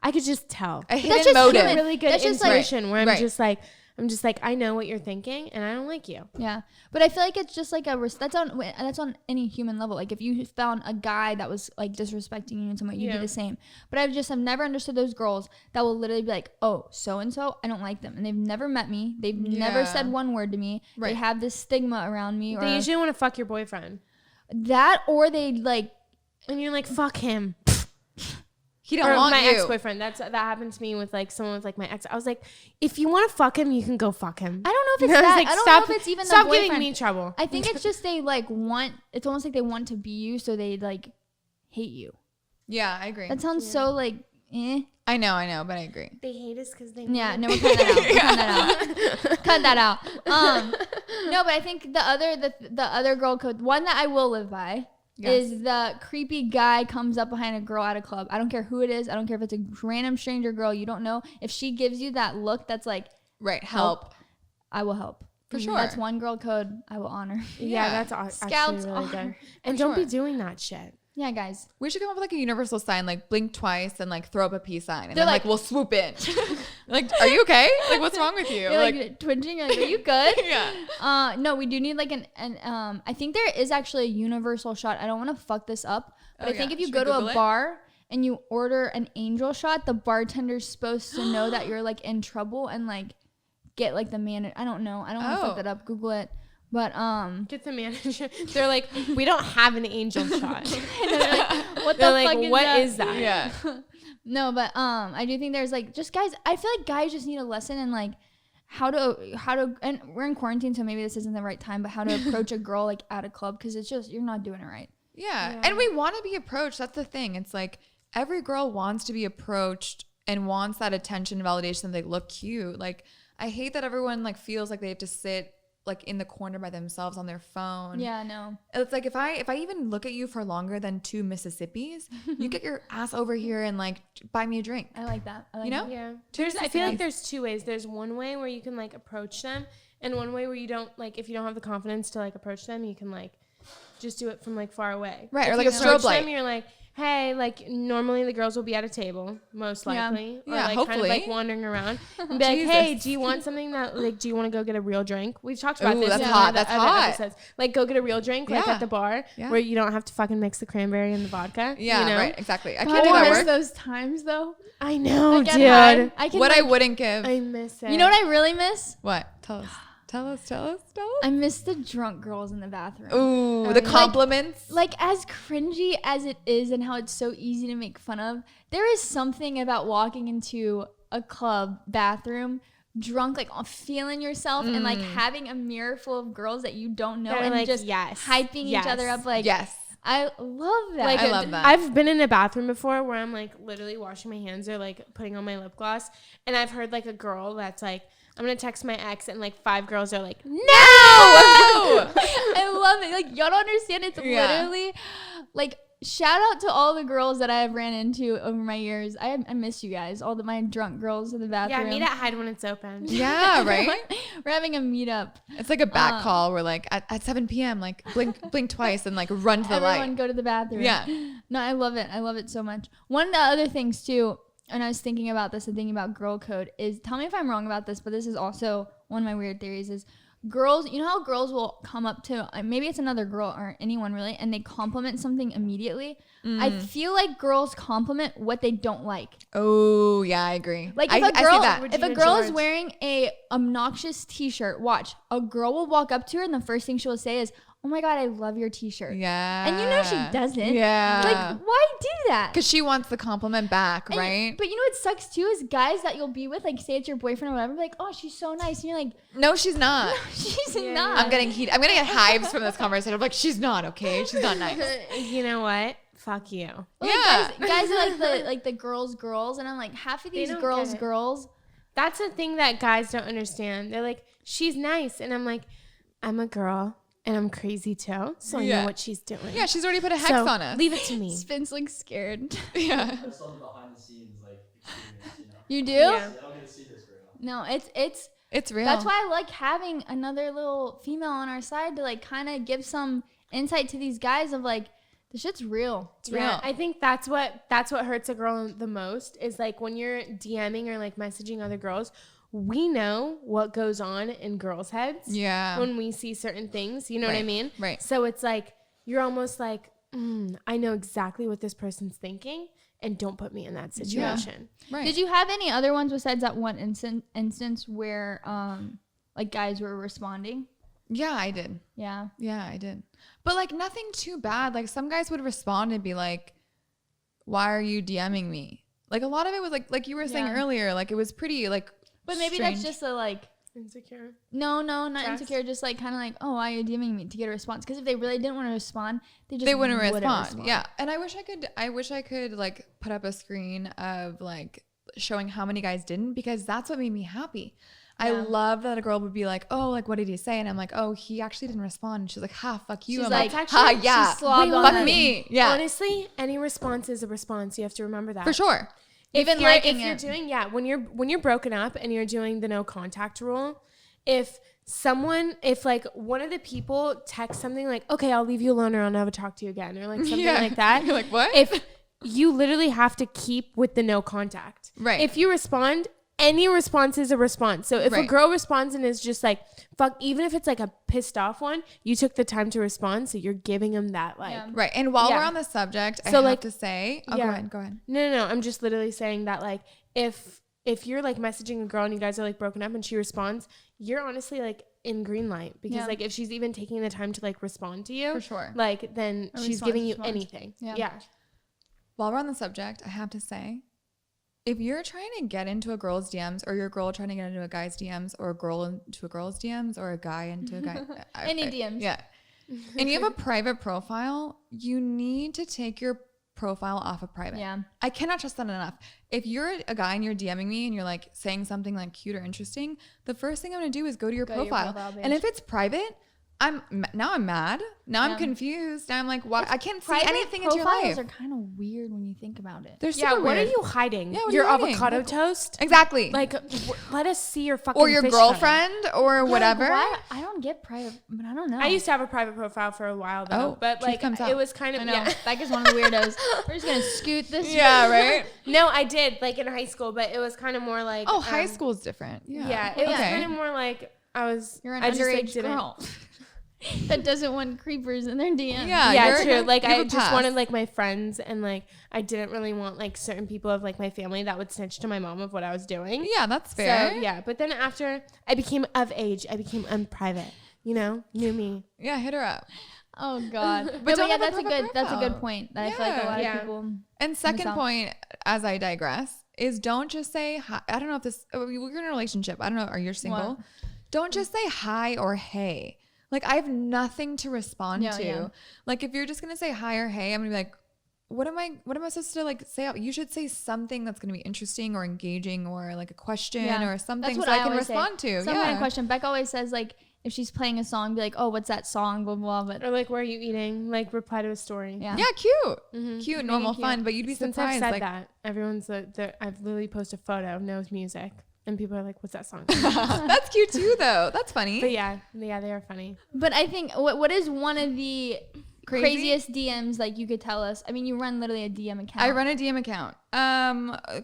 Speaker 2: I could just tell.
Speaker 3: A
Speaker 1: That's
Speaker 3: hidden
Speaker 1: just
Speaker 3: motive.
Speaker 1: human.
Speaker 2: Really good
Speaker 1: That's just like-
Speaker 2: intuition where
Speaker 3: Right.
Speaker 2: I'm just like I know what you're thinking and I don't like you.
Speaker 1: yeah, but I feel like it's just like that's on any human level. Like if you found a guy that was like disrespecting you in some way, you'd do the same. But I've never understood those girls that will literally be like, oh, so and so, I don't like them, and they've never met me. They've never said one word to me. They have this stigma around me, or
Speaker 2: They usually want to fuck your boyfriend.
Speaker 1: that, or they like.
Speaker 2: And you're like, fuck him.
Speaker 3: He don't
Speaker 2: Or
Speaker 3: want
Speaker 2: my
Speaker 3: you.
Speaker 2: ex-boyfriend. That happened to me with like someone with like my ex. I was like, if you want to fuck him, you can go fuck him.
Speaker 1: I don't know if it's
Speaker 2: I was
Speaker 1: that.
Speaker 2: like,
Speaker 1: I don't
Speaker 2: stop,
Speaker 1: know if it's even
Speaker 2: stop
Speaker 1: the
Speaker 2: giving
Speaker 1: boyfriend.
Speaker 2: me trouble.
Speaker 1: I think it's just they like want. It's almost like they want to be you, so they like hate you.
Speaker 3: Yeah, I agree.
Speaker 1: That sounds so like. Eh.
Speaker 3: I know, but I agree.
Speaker 2: They hate us because they.
Speaker 1: Yeah, no, we'll cut that out. Cut that out. No, but I think the other girl code, one that I will live by, is the creepy guy comes up behind a girl at a club. I don't care who it is. I don't care if it's a random stranger girl you don't know. If she gives you that look that's like,
Speaker 3: help.
Speaker 1: I will help.
Speaker 3: For sure.
Speaker 1: That's one girl code I will honor.
Speaker 2: Yeah, that's
Speaker 1: Scouts
Speaker 2: actually really
Speaker 1: are-
Speaker 2: good. And don't be doing that shit.
Speaker 1: Yeah, guys.
Speaker 3: We should come up with like a universal sign, like blink twice and like throw up a peace sign, and
Speaker 1: They're
Speaker 3: then like we'll swoop in. Like, are you okay? Like, what's wrong with you?
Speaker 1: You're like twitching. You're like, are you good?
Speaker 3: Yeah.
Speaker 1: No, we do need like an I think there is actually a universal shot. I don't want to fuck this up, but I think if you
Speaker 3: Should
Speaker 1: go
Speaker 3: we
Speaker 1: to
Speaker 3: Google
Speaker 1: a
Speaker 3: it?
Speaker 1: bar and you order an angel shot, the bartender's supposed to know that you're like in trouble and like get like the man. I don't know. I don't want to fuck that up. Google it. But
Speaker 2: Get the manager. They're like, we don't have an angel shot.
Speaker 1: what
Speaker 2: They're
Speaker 1: the
Speaker 2: like,
Speaker 1: fuck is
Speaker 2: what
Speaker 1: that?
Speaker 2: is that?
Speaker 3: Yeah.
Speaker 1: No, but I do think there's like just guys. I feel like guys just need a lesson in like how to and we're in quarantine, so maybe this isn't the right time, but how to approach a girl like at a club, because it's just you're not doing it right.
Speaker 3: Yeah. And we want to be approached. That's the thing. It's like every girl wants to be approached and wants that attention and validation that they look cute. Like I hate that everyone like feels like they have to sit like in the corner by themselves on their phone.
Speaker 1: Yeah, no.
Speaker 3: It's like if I even look at you for longer than 2 Mississippis, you get your ass over here and like buy me a drink.
Speaker 1: I like that. I like
Speaker 3: You know?
Speaker 1: that.
Speaker 2: Yeah.
Speaker 3: There's
Speaker 2: I feel like there's two ways. There's one way where you can like approach them, and one way where you don't like, if you don't have the confidence to like approach them, you can like just do it from like far away.
Speaker 3: Right,
Speaker 2: If
Speaker 3: or like
Speaker 2: you
Speaker 3: a
Speaker 2: approach
Speaker 3: strobe light.
Speaker 2: them, you're like, hey, like normally the girls will be at a table, most
Speaker 1: Yeah.
Speaker 2: likely. Or
Speaker 3: Yeah,
Speaker 2: like
Speaker 3: hopefully.
Speaker 2: kind of like wandering around. And be like, hey,
Speaker 3: Jesus.
Speaker 2: do you want something that like, do you want to go get a real drink? We've talked about
Speaker 3: Ooh,
Speaker 2: this.
Speaker 3: that's
Speaker 2: in
Speaker 3: hot,
Speaker 2: one of the
Speaker 3: that's
Speaker 2: other
Speaker 3: hot.
Speaker 2: episodes. Like go get a real drink like
Speaker 3: Yeah.
Speaker 2: at the bar
Speaker 3: Yeah.
Speaker 2: where you don't have to fucking mix the cranberry and the vodka.
Speaker 3: Yeah,
Speaker 2: you know?
Speaker 3: right, exactly. I
Speaker 1: I
Speaker 3: can't do that
Speaker 1: miss
Speaker 3: work.
Speaker 1: those times though.
Speaker 2: I know,
Speaker 1: I get
Speaker 2: dude.
Speaker 1: high. I can
Speaker 3: What
Speaker 1: like,
Speaker 3: I wouldn't give.
Speaker 2: I miss it.
Speaker 1: you know what I really miss?
Speaker 3: What? Tell us. Tell us. Tell us. Tell us.
Speaker 1: I miss the drunk girls in the bathroom.
Speaker 3: Ooh, the compliments.
Speaker 1: Like as cringy as it is and how it's so easy to make fun of, there is something about walking into a club bathroom drunk, like feeling yourself and like having a mirror full of girls that you don't know
Speaker 2: They're
Speaker 1: and
Speaker 2: like,
Speaker 1: just
Speaker 2: yes,
Speaker 1: hyping
Speaker 2: yes,
Speaker 1: each other up. Like,
Speaker 3: yes.
Speaker 1: I love that.
Speaker 2: Like
Speaker 3: I love that.
Speaker 2: I've been in a bathroom before where I'm like literally washing my hands or like putting on my lip gloss, and I've heard like a girl that's like, I'm gonna text my ex, and like 5 girls are like, no.
Speaker 1: I love it. Like y'all don't understand. It's
Speaker 3: Yeah.
Speaker 1: literally like shout out to all the girls that I have ran into over my years. I miss you guys. All my drunk girls in the bathroom.
Speaker 2: Yeah, meet at Hyde when it's open.
Speaker 3: Yeah, right.
Speaker 1: We're having a meetup.
Speaker 3: It's like a back call. We're like at 7 p.m. Like blink twice and like run to the
Speaker 1: Everyone
Speaker 3: light.
Speaker 1: go to the bathroom.
Speaker 3: Yeah.
Speaker 1: No, I love it. I love it so much. One of the other things too, and I was thinking about this and thinking about girl code is, tell me if I'm wrong about this, but this is also one of my weird theories is, girls, you know how girls will come up to, maybe it's another girl or anyone really, and they compliment something immediately. I feel like girls compliment what they don't like.
Speaker 3: Oh yeah, I agree.
Speaker 1: Like
Speaker 3: I
Speaker 1: if a girl,
Speaker 3: see that.
Speaker 1: if a girl is wearing a obnoxious T-shirt, watch, a girl will walk up to her and the first thing she will say is, "Oh my god, I love your T-shirt."
Speaker 3: Yeah.
Speaker 1: And you know she doesn't.
Speaker 3: Yeah.
Speaker 1: Like, why do that?
Speaker 3: Because she wants the compliment back,
Speaker 1: And-
Speaker 3: right?
Speaker 1: But you know what sucks too is guys that you'll be with, like say it's your boyfriend or whatever, be like, "Oh, she's so nice," and you're like,
Speaker 3: No, she's not.
Speaker 1: "She's
Speaker 2: Yeah.
Speaker 1: not."
Speaker 3: I'm gonna get hives from this conversation. I'm like, she's not okay. She's not nice.
Speaker 2: You know what? Fuck you.
Speaker 1: Like,
Speaker 3: Yeah.
Speaker 1: guys are like the girls, and I'm like, half of these
Speaker 2: don't
Speaker 1: girls,
Speaker 2: get it.
Speaker 1: girls.
Speaker 2: That's the thing that guys don't understand. They're like, she's nice. And I'm like, I'm a girl and I'm crazy too. So I
Speaker 3: Yeah.
Speaker 2: know what she's doing.
Speaker 3: Yeah, she's already put a hex
Speaker 2: So
Speaker 3: on us.
Speaker 2: leave it to me.
Speaker 1: Spence looks scared.
Speaker 3: Yeah.
Speaker 4: That's some behind the scenes like experience, you know.
Speaker 1: You do?
Speaker 2: Yeah.
Speaker 4: I don't get to see this real.
Speaker 1: No, it's.
Speaker 3: It's real.
Speaker 1: That's why I like having another little female on our side to like kind of give some insight to these guys of like, the shit's real.
Speaker 3: it's
Speaker 2: Yeah,
Speaker 3: real.
Speaker 2: I think that's what hurts a girl the most is like when you're DMing or like messaging other girls, we know what goes on in girls' heads
Speaker 3: Yeah.
Speaker 2: when we see certain things. You know what I
Speaker 3: Right,
Speaker 2: mean?
Speaker 3: right.
Speaker 2: So it's like you're almost like, I know exactly what this person's thinking, and don't put me in that situation.
Speaker 3: Right.
Speaker 1: Did you have any other ones besides that one instance where like guys were responding?
Speaker 3: Yeah, I did.
Speaker 1: Yeah.
Speaker 3: Yeah, I did. But like nothing too bad. Like some guys would respond and be like, "Why are you DMing me?" Like a lot of it was like you were saying
Speaker 1: Yeah.
Speaker 3: earlier, like it was pretty like
Speaker 1: But maybe
Speaker 3: strange.
Speaker 1: that's just a like,
Speaker 2: Insecure.
Speaker 1: no, not
Speaker 2: Just-
Speaker 1: insecure, just like kind of like, oh, why are you DMing me to get a response? Because if they really didn't want to respond, they
Speaker 3: wouldn't respond. Yeah. And I wish I could like put up a screen of like showing how many guys didn't, because that's what made me happy. I
Speaker 1: Yeah.
Speaker 3: love that a girl would be like, "Oh, like what did he say?" And I'm like, "Oh, he actually didn't respond." And she's like, "Ha, fuck you."
Speaker 1: She's
Speaker 3: I'm
Speaker 1: like,
Speaker 3: like,
Speaker 2: actually-
Speaker 3: "Ha,
Speaker 2: she's
Speaker 3: yeah,
Speaker 1: slobbed on
Speaker 3: fuck
Speaker 1: it.
Speaker 3: me." Yeah,
Speaker 2: Honestly, any response is a response. You have to remember that.
Speaker 3: for sure.
Speaker 1: Even
Speaker 2: If you're-
Speaker 1: liking
Speaker 2: if you're
Speaker 1: it.
Speaker 2: doing when you're broken up and you're doing the no contact rule, if like one of the people texts something like, "Okay, I'll leave you alone or I'll never talk to you again," or like something
Speaker 3: Yeah.
Speaker 2: like that,
Speaker 3: You're like, "What?"
Speaker 2: If you literally have to keep with the no contact,
Speaker 3: Right.
Speaker 2: If you respond, any response is a response. So if a
Speaker 3: Right.
Speaker 2: girl responds and is just like fuck, even if it's like a pissed off one, you took the time to respond, so you're giving them that like.
Speaker 1: Yeah.
Speaker 3: Right. And while
Speaker 2: Yeah.
Speaker 3: we're on the subject, I
Speaker 2: So,
Speaker 3: have
Speaker 2: like-
Speaker 3: to say, go
Speaker 2: Yeah.
Speaker 3: ahead.
Speaker 2: No. I'm just literally saying that like if you're like messaging a girl and you guys are like broken up and she responds, you're honestly like in green light because
Speaker 1: Yeah.
Speaker 2: like if she's even taking the time to like respond to you,
Speaker 3: For sure.
Speaker 2: like then
Speaker 1: A
Speaker 2: she's
Speaker 1: response,
Speaker 2: giving you
Speaker 1: response.
Speaker 2: anything.
Speaker 1: Yeah.
Speaker 2: Yeah.
Speaker 3: While we're on the subject, I have to say, if you're trying to get into a girl's DMs, or your girl trying to get into a guy's DMs, or a girl into a girl's DMs, or a guy into a guy,
Speaker 1: Any DMs.
Speaker 3: yeah, and you have a private profile, you need to take your profile off of private.
Speaker 1: Yeah.
Speaker 3: I cannot trust that enough. If you're a guy and you're DMing me and you're like saying something like cute or interesting, the first thing I'm gonna do is go to your
Speaker 1: Go to your
Speaker 3: profile.
Speaker 1: profile
Speaker 3: And
Speaker 1: page.
Speaker 3: if it's private, I'm mad. Now
Speaker 1: Yeah.
Speaker 3: I'm confused. Now I'm like, why? I can't see
Speaker 1: Private
Speaker 3: anything into your
Speaker 1: profiles
Speaker 3: life.
Speaker 1: are kind of weird when you think about it.
Speaker 3: They're
Speaker 2: Yeah,
Speaker 3: super
Speaker 2: what
Speaker 3: weird.
Speaker 2: are you hiding?
Speaker 3: Yeah, what are
Speaker 2: your
Speaker 3: you hiding?
Speaker 2: avocado toast?
Speaker 3: Exactly.
Speaker 2: Like let us see your fucking
Speaker 3: or your
Speaker 2: fish
Speaker 3: girlfriend or
Speaker 1: Like,
Speaker 3: whatever.
Speaker 1: why? I don't get private, but I don't know.
Speaker 2: I used to have a private profile for a while though,
Speaker 3: Oh,
Speaker 2: but
Speaker 3: truth
Speaker 2: like
Speaker 3: comes out.
Speaker 2: it was kind of
Speaker 1: I know.
Speaker 2: yeah.
Speaker 1: That is one of the weirdos. We're just gonna scoot this.
Speaker 3: Yeah, right?
Speaker 2: No, I did like in high school, but it was kind of more like
Speaker 3: Oh, high school's different.
Speaker 2: Yeah,
Speaker 3: Yeah.
Speaker 2: it was
Speaker 3: Okay.
Speaker 2: kind of more like I was.
Speaker 1: You're an
Speaker 2: I just, like,
Speaker 1: underage
Speaker 2: didn't-
Speaker 1: girl that doesn't want creepers in their DMs.
Speaker 3: Yeah,
Speaker 2: Yeah,
Speaker 3: you're-
Speaker 2: true. Like
Speaker 3: you have
Speaker 2: I
Speaker 3: a
Speaker 2: just
Speaker 3: pass.
Speaker 2: wanted like my friends, and like I didn't really want like certain people of like my family that would snitch to my mom of what I was doing.
Speaker 3: Yeah, that's fair.
Speaker 2: So yeah, but then after I became of age, I became unprivate. You know, knew me.
Speaker 3: Yeah, hit her up.
Speaker 1: Oh God.
Speaker 3: But
Speaker 1: But
Speaker 3: don't
Speaker 1: yeah,
Speaker 3: have a
Speaker 1: that's a
Speaker 3: private
Speaker 1: good. That's a good
Speaker 3: profile.
Speaker 1: point. That I feel like a lot
Speaker 2: Yeah.
Speaker 1: of people.
Speaker 3: And second
Speaker 1: out.
Speaker 3: point, as I digress, is don't just say hi. I don't know if this, we're in a relationship. I don't know. Are you single?
Speaker 1: What?
Speaker 3: Don't just say hi or hey. Like, I have nothing to respond
Speaker 1: Yeah,
Speaker 3: to.
Speaker 1: yeah.
Speaker 3: Like, if you're just going to say hi or hey, I'm going to be like, what am I supposed to like say? You should say something that's going to be interesting or engaging or like a question or something
Speaker 1: That's what
Speaker 3: so I can
Speaker 1: always say.
Speaker 3: respond to.
Speaker 1: Some kind of
Speaker 3: Yeah.
Speaker 1: question. Beck always says like, if she's playing a song, be like, oh, what's that song? Blah, blah, blah. But
Speaker 2: Or like, where are you eating? Like, reply to a story.
Speaker 1: yeah.
Speaker 3: Yeah, cute.
Speaker 2: Mm-hmm.
Speaker 3: Cute, normal,
Speaker 1: cute.
Speaker 3: fun. But you'd be
Speaker 2: Since I've
Speaker 3: surprised.
Speaker 2: said
Speaker 3: Like,
Speaker 2: that, everyone's I've literally posted a photo, no music, and people are like, "What's that song?"
Speaker 3: that's cute too, though. That's funny.
Speaker 2: But yeah, they are funny.
Speaker 1: But I think, what is one of the
Speaker 3: Crazy?
Speaker 1: craziest DMs like you could tell us? I mean, you run literally a DM account.
Speaker 3: I run a DM account.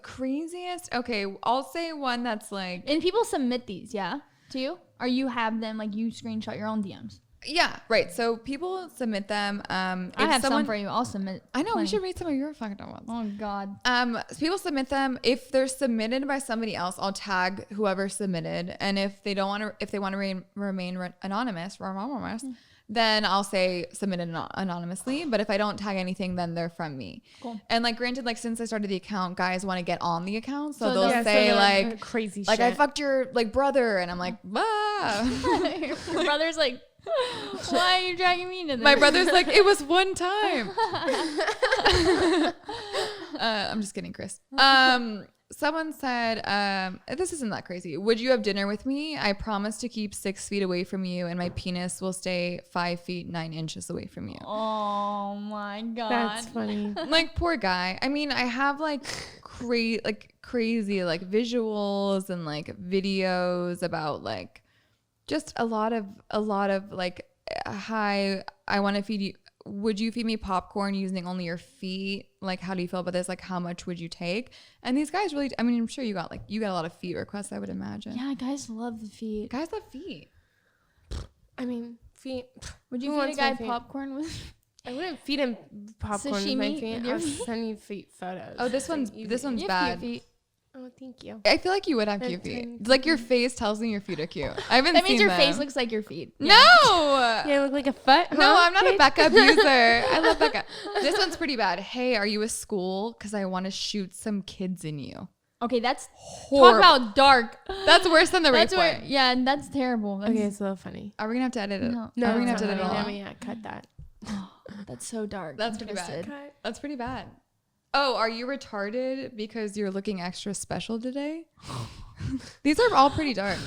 Speaker 3: Craziest. Okay, I'll say one that's like.
Speaker 1: And people submit these, yeah, to you? Or you have them, like you screenshot your own DMs?
Speaker 3: Yeah, right. So people submit them.
Speaker 1: I have some for you. I'll submit.
Speaker 3: I know we
Speaker 1: plenty.
Speaker 3: should read some of your fucking ones.
Speaker 1: Oh, God.
Speaker 3: People submit them. If they're submitted by somebody else, I'll tag whoever submitted. And if they don't want to, if they want to remain anonymous, then I'll say submitted anonymously. But if I don't tag anything, then they're from me.
Speaker 1: Cool.
Speaker 3: And like, granted, like since I started the account, guys want to get on the account, so
Speaker 1: So
Speaker 3: they'll
Speaker 1: they'll-
Speaker 3: say
Speaker 2: so they're
Speaker 3: like
Speaker 2: crazy
Speaker 3: like
Speaker 2: shit.
Speaker 3: I fucked your like brother, and I'm like, ah.
Speaker 1: Your brother's like, why are you dragging me into this?
Speaker 3: My brother's like, it was one time. I'm just kidding, Chris. Someone said, this isn't that crazy. Would you have dinner with me? I promise to keep 6 feet away from you, and my penis will stay 5 feet 9 inches away from you.
Speaker 1: Oh, my God.
Speaker 2: That's funny.
Speaker 3: Like, poor guy. I mean, I have like crazy like visuals and like videos about like just a lot of like, hi, I want to feed you. Would you feed me popcorn using only your feet? Like, how do you feel about this? Like, how much would you take? And these guys really, I mean, I'm sure you got a lot of feet requests, I would imagine.
Speaker 1: Yeah, guys love the feet.
Speaker 3: Guys love feet.
Speaker 2: I mean, feet.
Speaker 1: Would you
Speaker 2: Who
Speaker 1: feed a
Speaker 2: wants
Speaker 1: guy
Speaker 2: my feet?
Speaker 1: popcorn with?
Speaker 2: I wouldn't feed him popcorn with my
Speaker 1: Sashimi
Speaker 2: feet.
Speaker 1: with your
Speaker 2: I'll
Speaker 1: feet?
Speaker 2: send you feet photos.
Speaker 3: Oh, this one's
Speaker 1: You have
Speaker 3: bad.
Speaker 1: cute feet.
Speaker 2: Oh, thank you.
Speaker 3: I feel like you would have
Speaker 2: They're
Speaker 3: cute feet.
Speaker 2: tiny.
Speaker 3: Like, your face tells me your feet are cute. I haven't
Speaker 1: That
Speaker 3: seen
Speaker 1: means your
Speaker 3: them.
Speaker 1: face looks like your feet.
Speaker 3: No!
Speaker 2: Yeah, I look like a foot.
Speaker 3: No,
Speaker 2: huh,
Speaker 3: I'm not a
Speaker 2: Paige?
Speaker 3: Becca abuser. I love Becca. This one's pretty bad. Hey, are you a school? Because I want to shoot some kids in you.
Speaker 1: Okay, that's
Speaker 3: Horrible.
Speaker 1: talk about dark.
Speaker 3: That's worse than the rape
Speaker 1: That's where,
Speaker 3: one.
Speaker 1: yeah, and that's terrible. That's,
Speaker 2: Okay, it's a little funny.
Speaker 3: Are we gonna have to edit it?
Speaker 1: No.
Speaker 3: Are we gonna have to edit it all?
Speaker 2: Yeah, cut that.
Speaker 1: that's so dark.
Speaker 3: That's
Speaker 1: and
Speaker 3: pretty bad.
Speaker 1: twisted.
Speaker 3: That's pretty bad. Oh, are you retarded because you're looking extra special today? These are all pretty dark.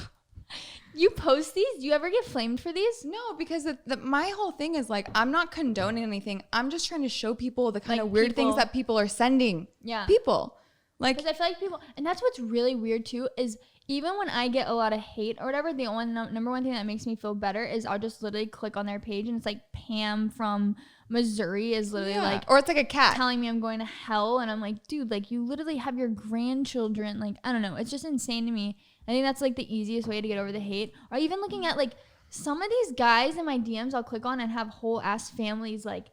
Speaker 1: You post these? Do you ever get flamed for these?
Speaker 3: No, because my whole thing is like, I'm not condoning anything. I'm just trying to show people the kind
Speaker 1: Like
Speaker 3: of weird
Speaker 1: people-
Speaker 3: things that people are sending.
Speaker 1: Yeah.
Speaker 3: People. Like,
Speaker 1: Because I feel like people, and that's what's really weird too, is even when I get a lot of hate or whatever, the number one thing that makes me feel better is I'll just literally click on their page and it's like Pam from Missouri is literally like
Speaker 3: or it's like a cat.
Speaker 1: telling me I'm going to hell, and I'm like, dude, like you literally have your grandchildren. Like, I don't know, it's just insane to me. I think that's like the easiest way to get over the hate. Or even looking at like some of these guys in my DMs I'll click on and have whole ass families, like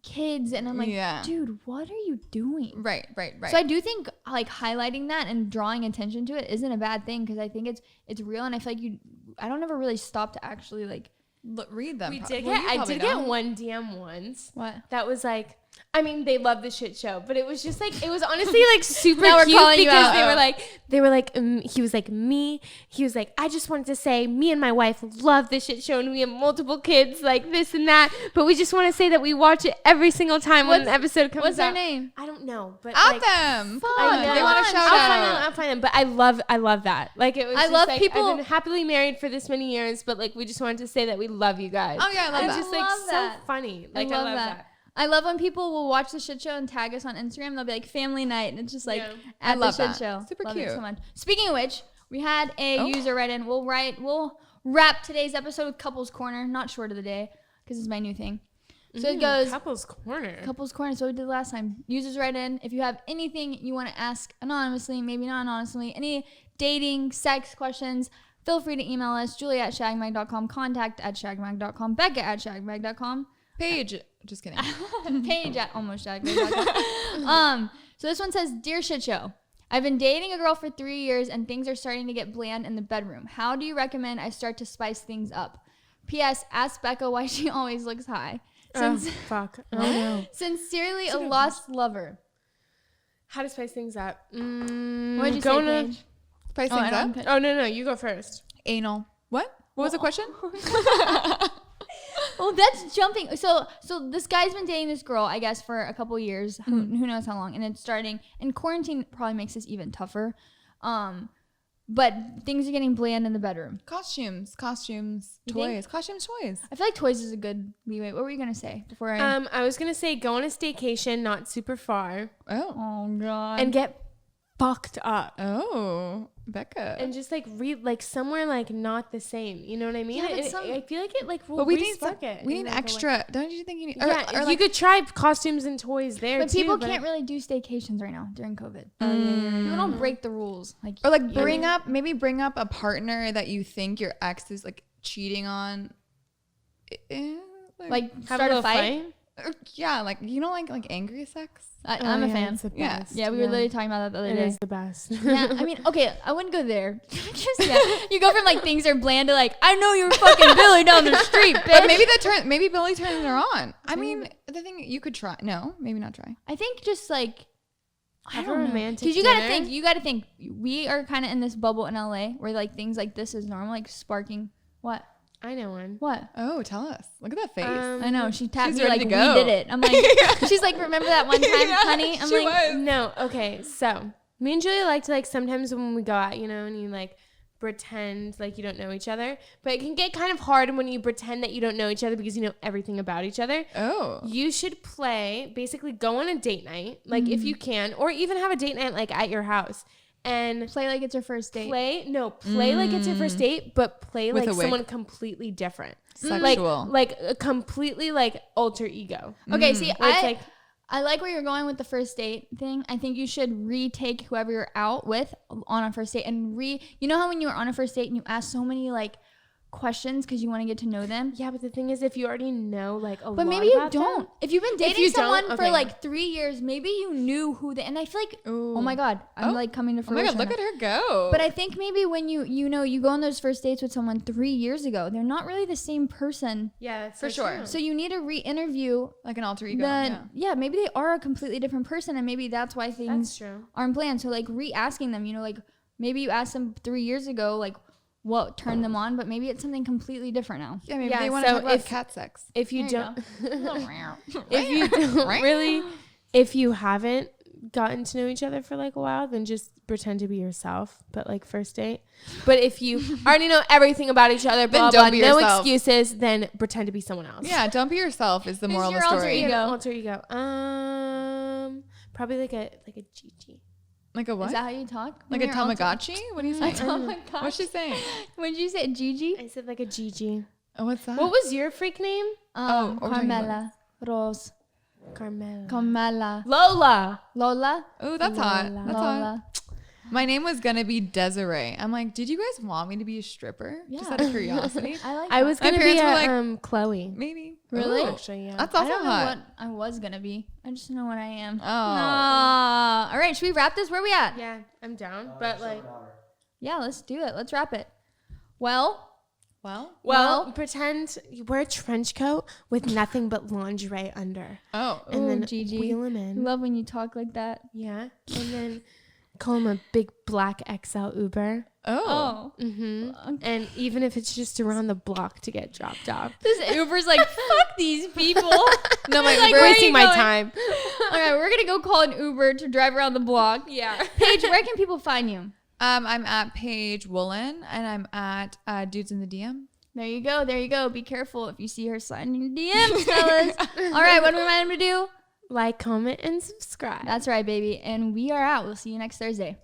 Speaker 1: kids, and I'm like,
Speaker 3: Yeah.
Speaker 1: dude, what are you doing?
Speaker 3: Right.
Speaker 1: So I do think like highlighting that and drawing attention to it isn't a bad thing, because I think it's real, and I feel like I don't ever really stop to actually like
Speaker 3: Read them.
Speaker 2: I
Speaker 3: Well,
Speaker 2: did get one DM once.
Speaker 1: what.
Speaker 2: That was like, I mean, they love the shit show, but it was just like, it was honestly like super
Speaker 1: Now we're
Speaker 2: cute
Speaker 1: calling you
Speaker 2: because
Speaker 1: out.
Speaker 2: they were like, he was like, I just wanted to say, me and my wife love the shit show and we have multiple kids, like this and that, but we just want to say that we watch it every single time when an episode comes out.
Speaker 1: What's their name?
Speaker 2: I don't know, but
Speaker 3: Out
Speaker 2: like,
Speaker 3: them.
Speaker 1: Fuck.
Speaker 3: Fun.
Speaker 2: I know.
Speaker 3: They want to shout
Speaker 2: I'll
Speaker 3: out.
Speaker 2: find them. But I love that. Like it was.
Speaker 1: I
Speaker 2: just
Speaker 1: love
Speaker 2: like,
Speaker 1: people-
Speaker 2: I've been happily married for this many years, but like we just wanted to say that we love you guys.
Speaker 3: Oh, yeah, I love
Speaker 2: it's
Speaker 3: that.
Speaker 2: just like
Speaker 1: Love
Speaker 2: so
Speaker 1: that.
Speaker 2: funny. Like
Speaker 1: I love that. I love when people will watch the shit show and tag us on Instagram. They'll be like family night, and it's just like
Speaker 2: Yeah.
Speaker 3: I
Speaker 1: at
Speaker 3: love
Speaker 1: the shit
Speaker 3: that.
Speaker 1: show.
Speaker 3: Super
Speaker 1: Love
Speaker 3: cute.
Speaker 1: it so much. Speaking of which, we had a
Speaker 3: Oh.
Speaker 1: user write in. We'll wrap today's episode with Couples Corner, not short of the day, because it's my new thing. So it goes
Speaker 2: Couples Corner.
Speaker 1: Couples Corner. So we did last time. Users write in. If you have anything you want to ask anonymously, maybe not anonymously, any dating, sex questions, feel free to email us, julia@shagmag.com, contact@shagmag.com, becca@shagmag.com,
Speaker 3: Paige. Just kidding.
Speaker 1: Paige at almostshagmag.com. So this one says, Dear Shit Show, I've been dating a girl for 3 years and things are starting to get bland in the bedroom. How do you recommend I start to spice things up? P.S. Ask Becca why she always looks high.
Speaker 2: Oh, fuck. Oh no.
Speaker 1: Sincerely, a lost lover.
Speaker 2: How to spice things up?
Speaker 1: What did you say, Paige?
Speaker 3: Spice
Speaker 1: Oh,
Speaker 3: things
Speaker 1: I
Speaker 3: up.
Speaker 1: don't-
Speaker 2: Oh no, you go first.
Speaker 3: Anal. What? What was the question?
Speaker 1: Well, that's jumping. So this guy's been dating this girl, I guess, for a couple years. Who knows how long? And it's starting. And quarantine probably makes this even tougher. but things are getting bland in the bedroom.
Speaker 3: Costumes,
Speaker 1: You
Speaker 3: toys.
Speaker 1: I feel like toys is a good leeway. What were you gonna say before I?
Speaker 2: I was gonna say go on a staycation, not super far,
Speaker 3: Oh.
Speaker 1: Oh God.
Speaker 2: and get fucked up.
Speaker 3: Oh, Becca.
Speaker 2: And just like like somewhere like not the same, you know what I mean?
Speaker 1: Yeah, but
Speaker 2: I feel like it like will
Speaker 3: but we need
Speaker 2: re-spark it.
Speaker 3: we
Speaker 2: and
Speaker 3: need
Speaker 2: then go
Speaker 3: extra. Don't you think you need?
Speaker 2: yeah,
Speaker 3: or
Speaker 2: you could try costumes and toys there
Speaker 1: but
Speaker 2: too.
Speaker 1: people can't really do staycations right now during COVID. People don't break the rules. Like
Speaker 3: Or like bring up a partner that you think your ex is like cheating on.
Speaker 1: like
Speaker 2: have
Speaker 1: start
Speaker 2: a
Speaker 1: a
Speaker 2: little
Speaker 1: fight.
Speaker 3: yeah, like you know, like angry sex.
Speaker 1: I'm a fan.
Speaker 2: It's the
Speaker 3: Yeah.
Speaker 2: best.
Speaker 1: Yeah, we were literally talking about that the other
Speaker 2: It
Speaker 1: day.
Speaker 2: is the best.
Speaker 1: Yeah, I mean, okay, I wouldn't go there. Just, yeah. You go from like things are bland to like, I know you're fucking Billy down the street, bitch.
Speaker 3: But maybe Billy turns her on. I mean, the thing you could try. No, maybe not try.
Speaker 1: I think just like I
Speaker 2: Have a
Speaker 1: don't know.
Speaker 2: romantic
Speaker 1: Because
Speaker 2: dinner.
Speaker 1: you gotta think. We are kind of in this bubble in LA where like things like this is normal, like sparking. What?
Speaker 2: I know one.
Speaker 1: What?
Speaker 3: Oh, tell us. Look at that face.
Speaker 1: I know. She tapped
Speaker 3: She's
Speaker 1: me
Speaker 3: ready
Speaker 1: like
Speaker 3: to go.
Speaker 1: we did it. I'm like, she's like, remember that one time, honey? I'm
Speaker 3: she
Speaker 1: like,
Speaker 3: was.
Speaker 2: No, okay. So me and Julia like to like sometimes when we go out, you know, and you like pretend like you don't know each other, but it can get kind of hard when you pretend that you don't know each other because you know everything about each other.
Speaker 3: Oh.
Speaker 2: You should basically go on a date night, like if you can, or even have a date night like at your house and
Speaker 1: play like it's your first date.
Speaker 2: play like it's your first date, but play
Speaker 3: With
Speaker 2: like
Speaker 3: a wig.
Speaker 2: someone completely different.
Speaker 3: Sexual.
Speaker 2: Like a completely like alter ego.
Speaker 1: Okay, see,
Speaker 2: Where it's like
Speaker 1: I like where you're going with the first date thing. I think you should retake whoever you're out with on a first date and you know how when you were on a first date and you ask so many like questions because you want to get to know them.
Speaker 2: yeah, but the thing is, if you already know like a lot,
Speaker 1: But maybe you
Speaker 2: about them-
Speaker 1: don't. If you've been
Speaker 2: If
Speaker 1: dating
Speaker 2: you don't,
Speaker 1: someone for
Speaker 2: okay.
Speaker 1: like 3 years, maybe you knew who they. And I feel like, oh my god, I'm like coming to
Speaker 3: Oh my
Speaker 1: fruition.
Speaker 3: God, look at her go.
Speaker 1: But I think maybe when you know you go on those first dates with someone 3 years ago, they're not really the same person.
Speaker 2: Yeah, that's
Speaker 3: For
Speaker 2: so
Speaker 3: sure.
Speaker 2: true.
Speaker 1: So you need to re-interview.
Speaker 3: like an alter ego.
Speaker 1: Then yeah, maybe they are a completely different person, and maybe that's why
Speaker 2: That's
Speaker 1: things
Speaker 2: true.
Speaker 1: aren't planned. So like re-asking them, you know, like maybe you asked them 3 years ago, like what turned them on, but maybe it's something completely different now.
Speaker 3: Yeah, maybe
Speaker 2: Yeah,
Speaker 3: they want to
Speaker 2: so
Speaker 3: talk about
Speaker 2: if-
Speaker 3: cat sex.
Speaker 2: If you
Speaker 1: There
Speaker 2: don't,
Speaker 1: you
Speaker 2: if you don't really, if you haven't gotten to know each other for like a while, then just pretend to be yourself. But like first date. But if you already know everything about each other, blah
Speaker 3: don't
Speaker 2: blah,
Speaker 3: be
Speaker 2: no
Speaker 3: yourself.
Speaker 2: excuses, then pretend to be someone else.
Speaker 3: Yeah, don't be yourself is the moral of
Speaker 1: your
Speaker 3: the
Speaker 1: alter
Speaker 3: story.
Speaker 1: ego?
Speaker 2: Alter ego. Probably like a Gigi.
Speaker 3: Like a what?
Speaker 1: Is that how you talk?
Speaker 3: like
Speaker 1: when
Speaker 3: a
Speaker 1: you're alter-
Speaker 3: Tamagotchi? What are you saying?
Speaker 1: Tamagotchi.
Speaker 3: What's she saying?
Speaker 1: When did you say Gigi?
Speaker 2: I said like a Gigi.
Speaker 3: Oh, what's that?
Speaker 2: What was your freak name?
Speaker 3: what we're talking about.
Speaker 1: Carmela, Rose,
Speaker 2: Carmela.
Speaker 1: Carmela,
Speaker 2: Lola.
Speaker 1: Lola,
Speaker 3: Oh, that's hot.
Speaker 2: Lola.
Speaker 3: That's hot.
Speaker 1: Lola.
Speaker 3: My name was gonna be Desiree. I'm like, did you guys want me to be a stripper? Just
Speaker 1: Yeah.
Speaker 3: out of curiosity.
Speaker 1: I like.
Speaker 2: I
Speaker 1: that.
Speaker 2: was
Speaker 3: My
Speaker 2: gonna be
Speaker 3: parents were like-
Speaker 2: Chloe.
Speaker 3: Maybe.
Speaker 1: Really?
Speaker 3: Ooh,
Speaker 2: Actually, yeah.
Speaker 3: That's
Speaker 1: I
Speaker 3: also
Speaker 1: don't know
Speaker 3: hot.
Speaker 1: what I was gonna be. I just know what I am.
Speaker 3: Oh.
Speaker 1: All right, should we wrap this? Where we at?
Speaker 2: Yeah, I'm down. But like,
Speaker 1: Yeah, let's do it. Let's wrap it. Well,
Speaker 2: well, pretend you wear a trench coat with nothing but lingerie under,
Speaker 3: Oh.
Speaker 2: and
Speaker 1: Ooh,
Speaker 2: then
Speaker 1: Gigi.
Speaker 2: wheel him
Speaker 1: I
Speaker 2: in.
Speaker 1: love when you talk like that.
Speaker 2: Yeah, and then call him a big black XL Uber.
Speaker 3: Oh.
Speaker 2: Mm-hmm. And even if it's just around the block to get dropped off.
Speaker 1: This Uber's like, fuck these people.
Speaker 3: No, my
Speaker 1: Like,
Speaker 3: Uber.
Speaker 1: where are
Speaker 2: Wasting
Speaker 1: you
Speaker 2: my
Speaker 1: going?
Speaker 2: time.
Speaker 1: All right, we're gonna go call an Uber to drive around the block.
Speaker 2: Yeah.
Speaker 1: Paige, where can people find you?
Speaker 3: I'm at Paige Woolen and I'm at Dudes in the DM.
Speaker 1: There you go. There you go. Be careful if you see her sliding your DMs, fellas. All right, what do we want him to do?
Speaker 2: Like, comment, and subscribe.
Speaker 1: That's right, baby. And we are out. We'll see you next Thursday.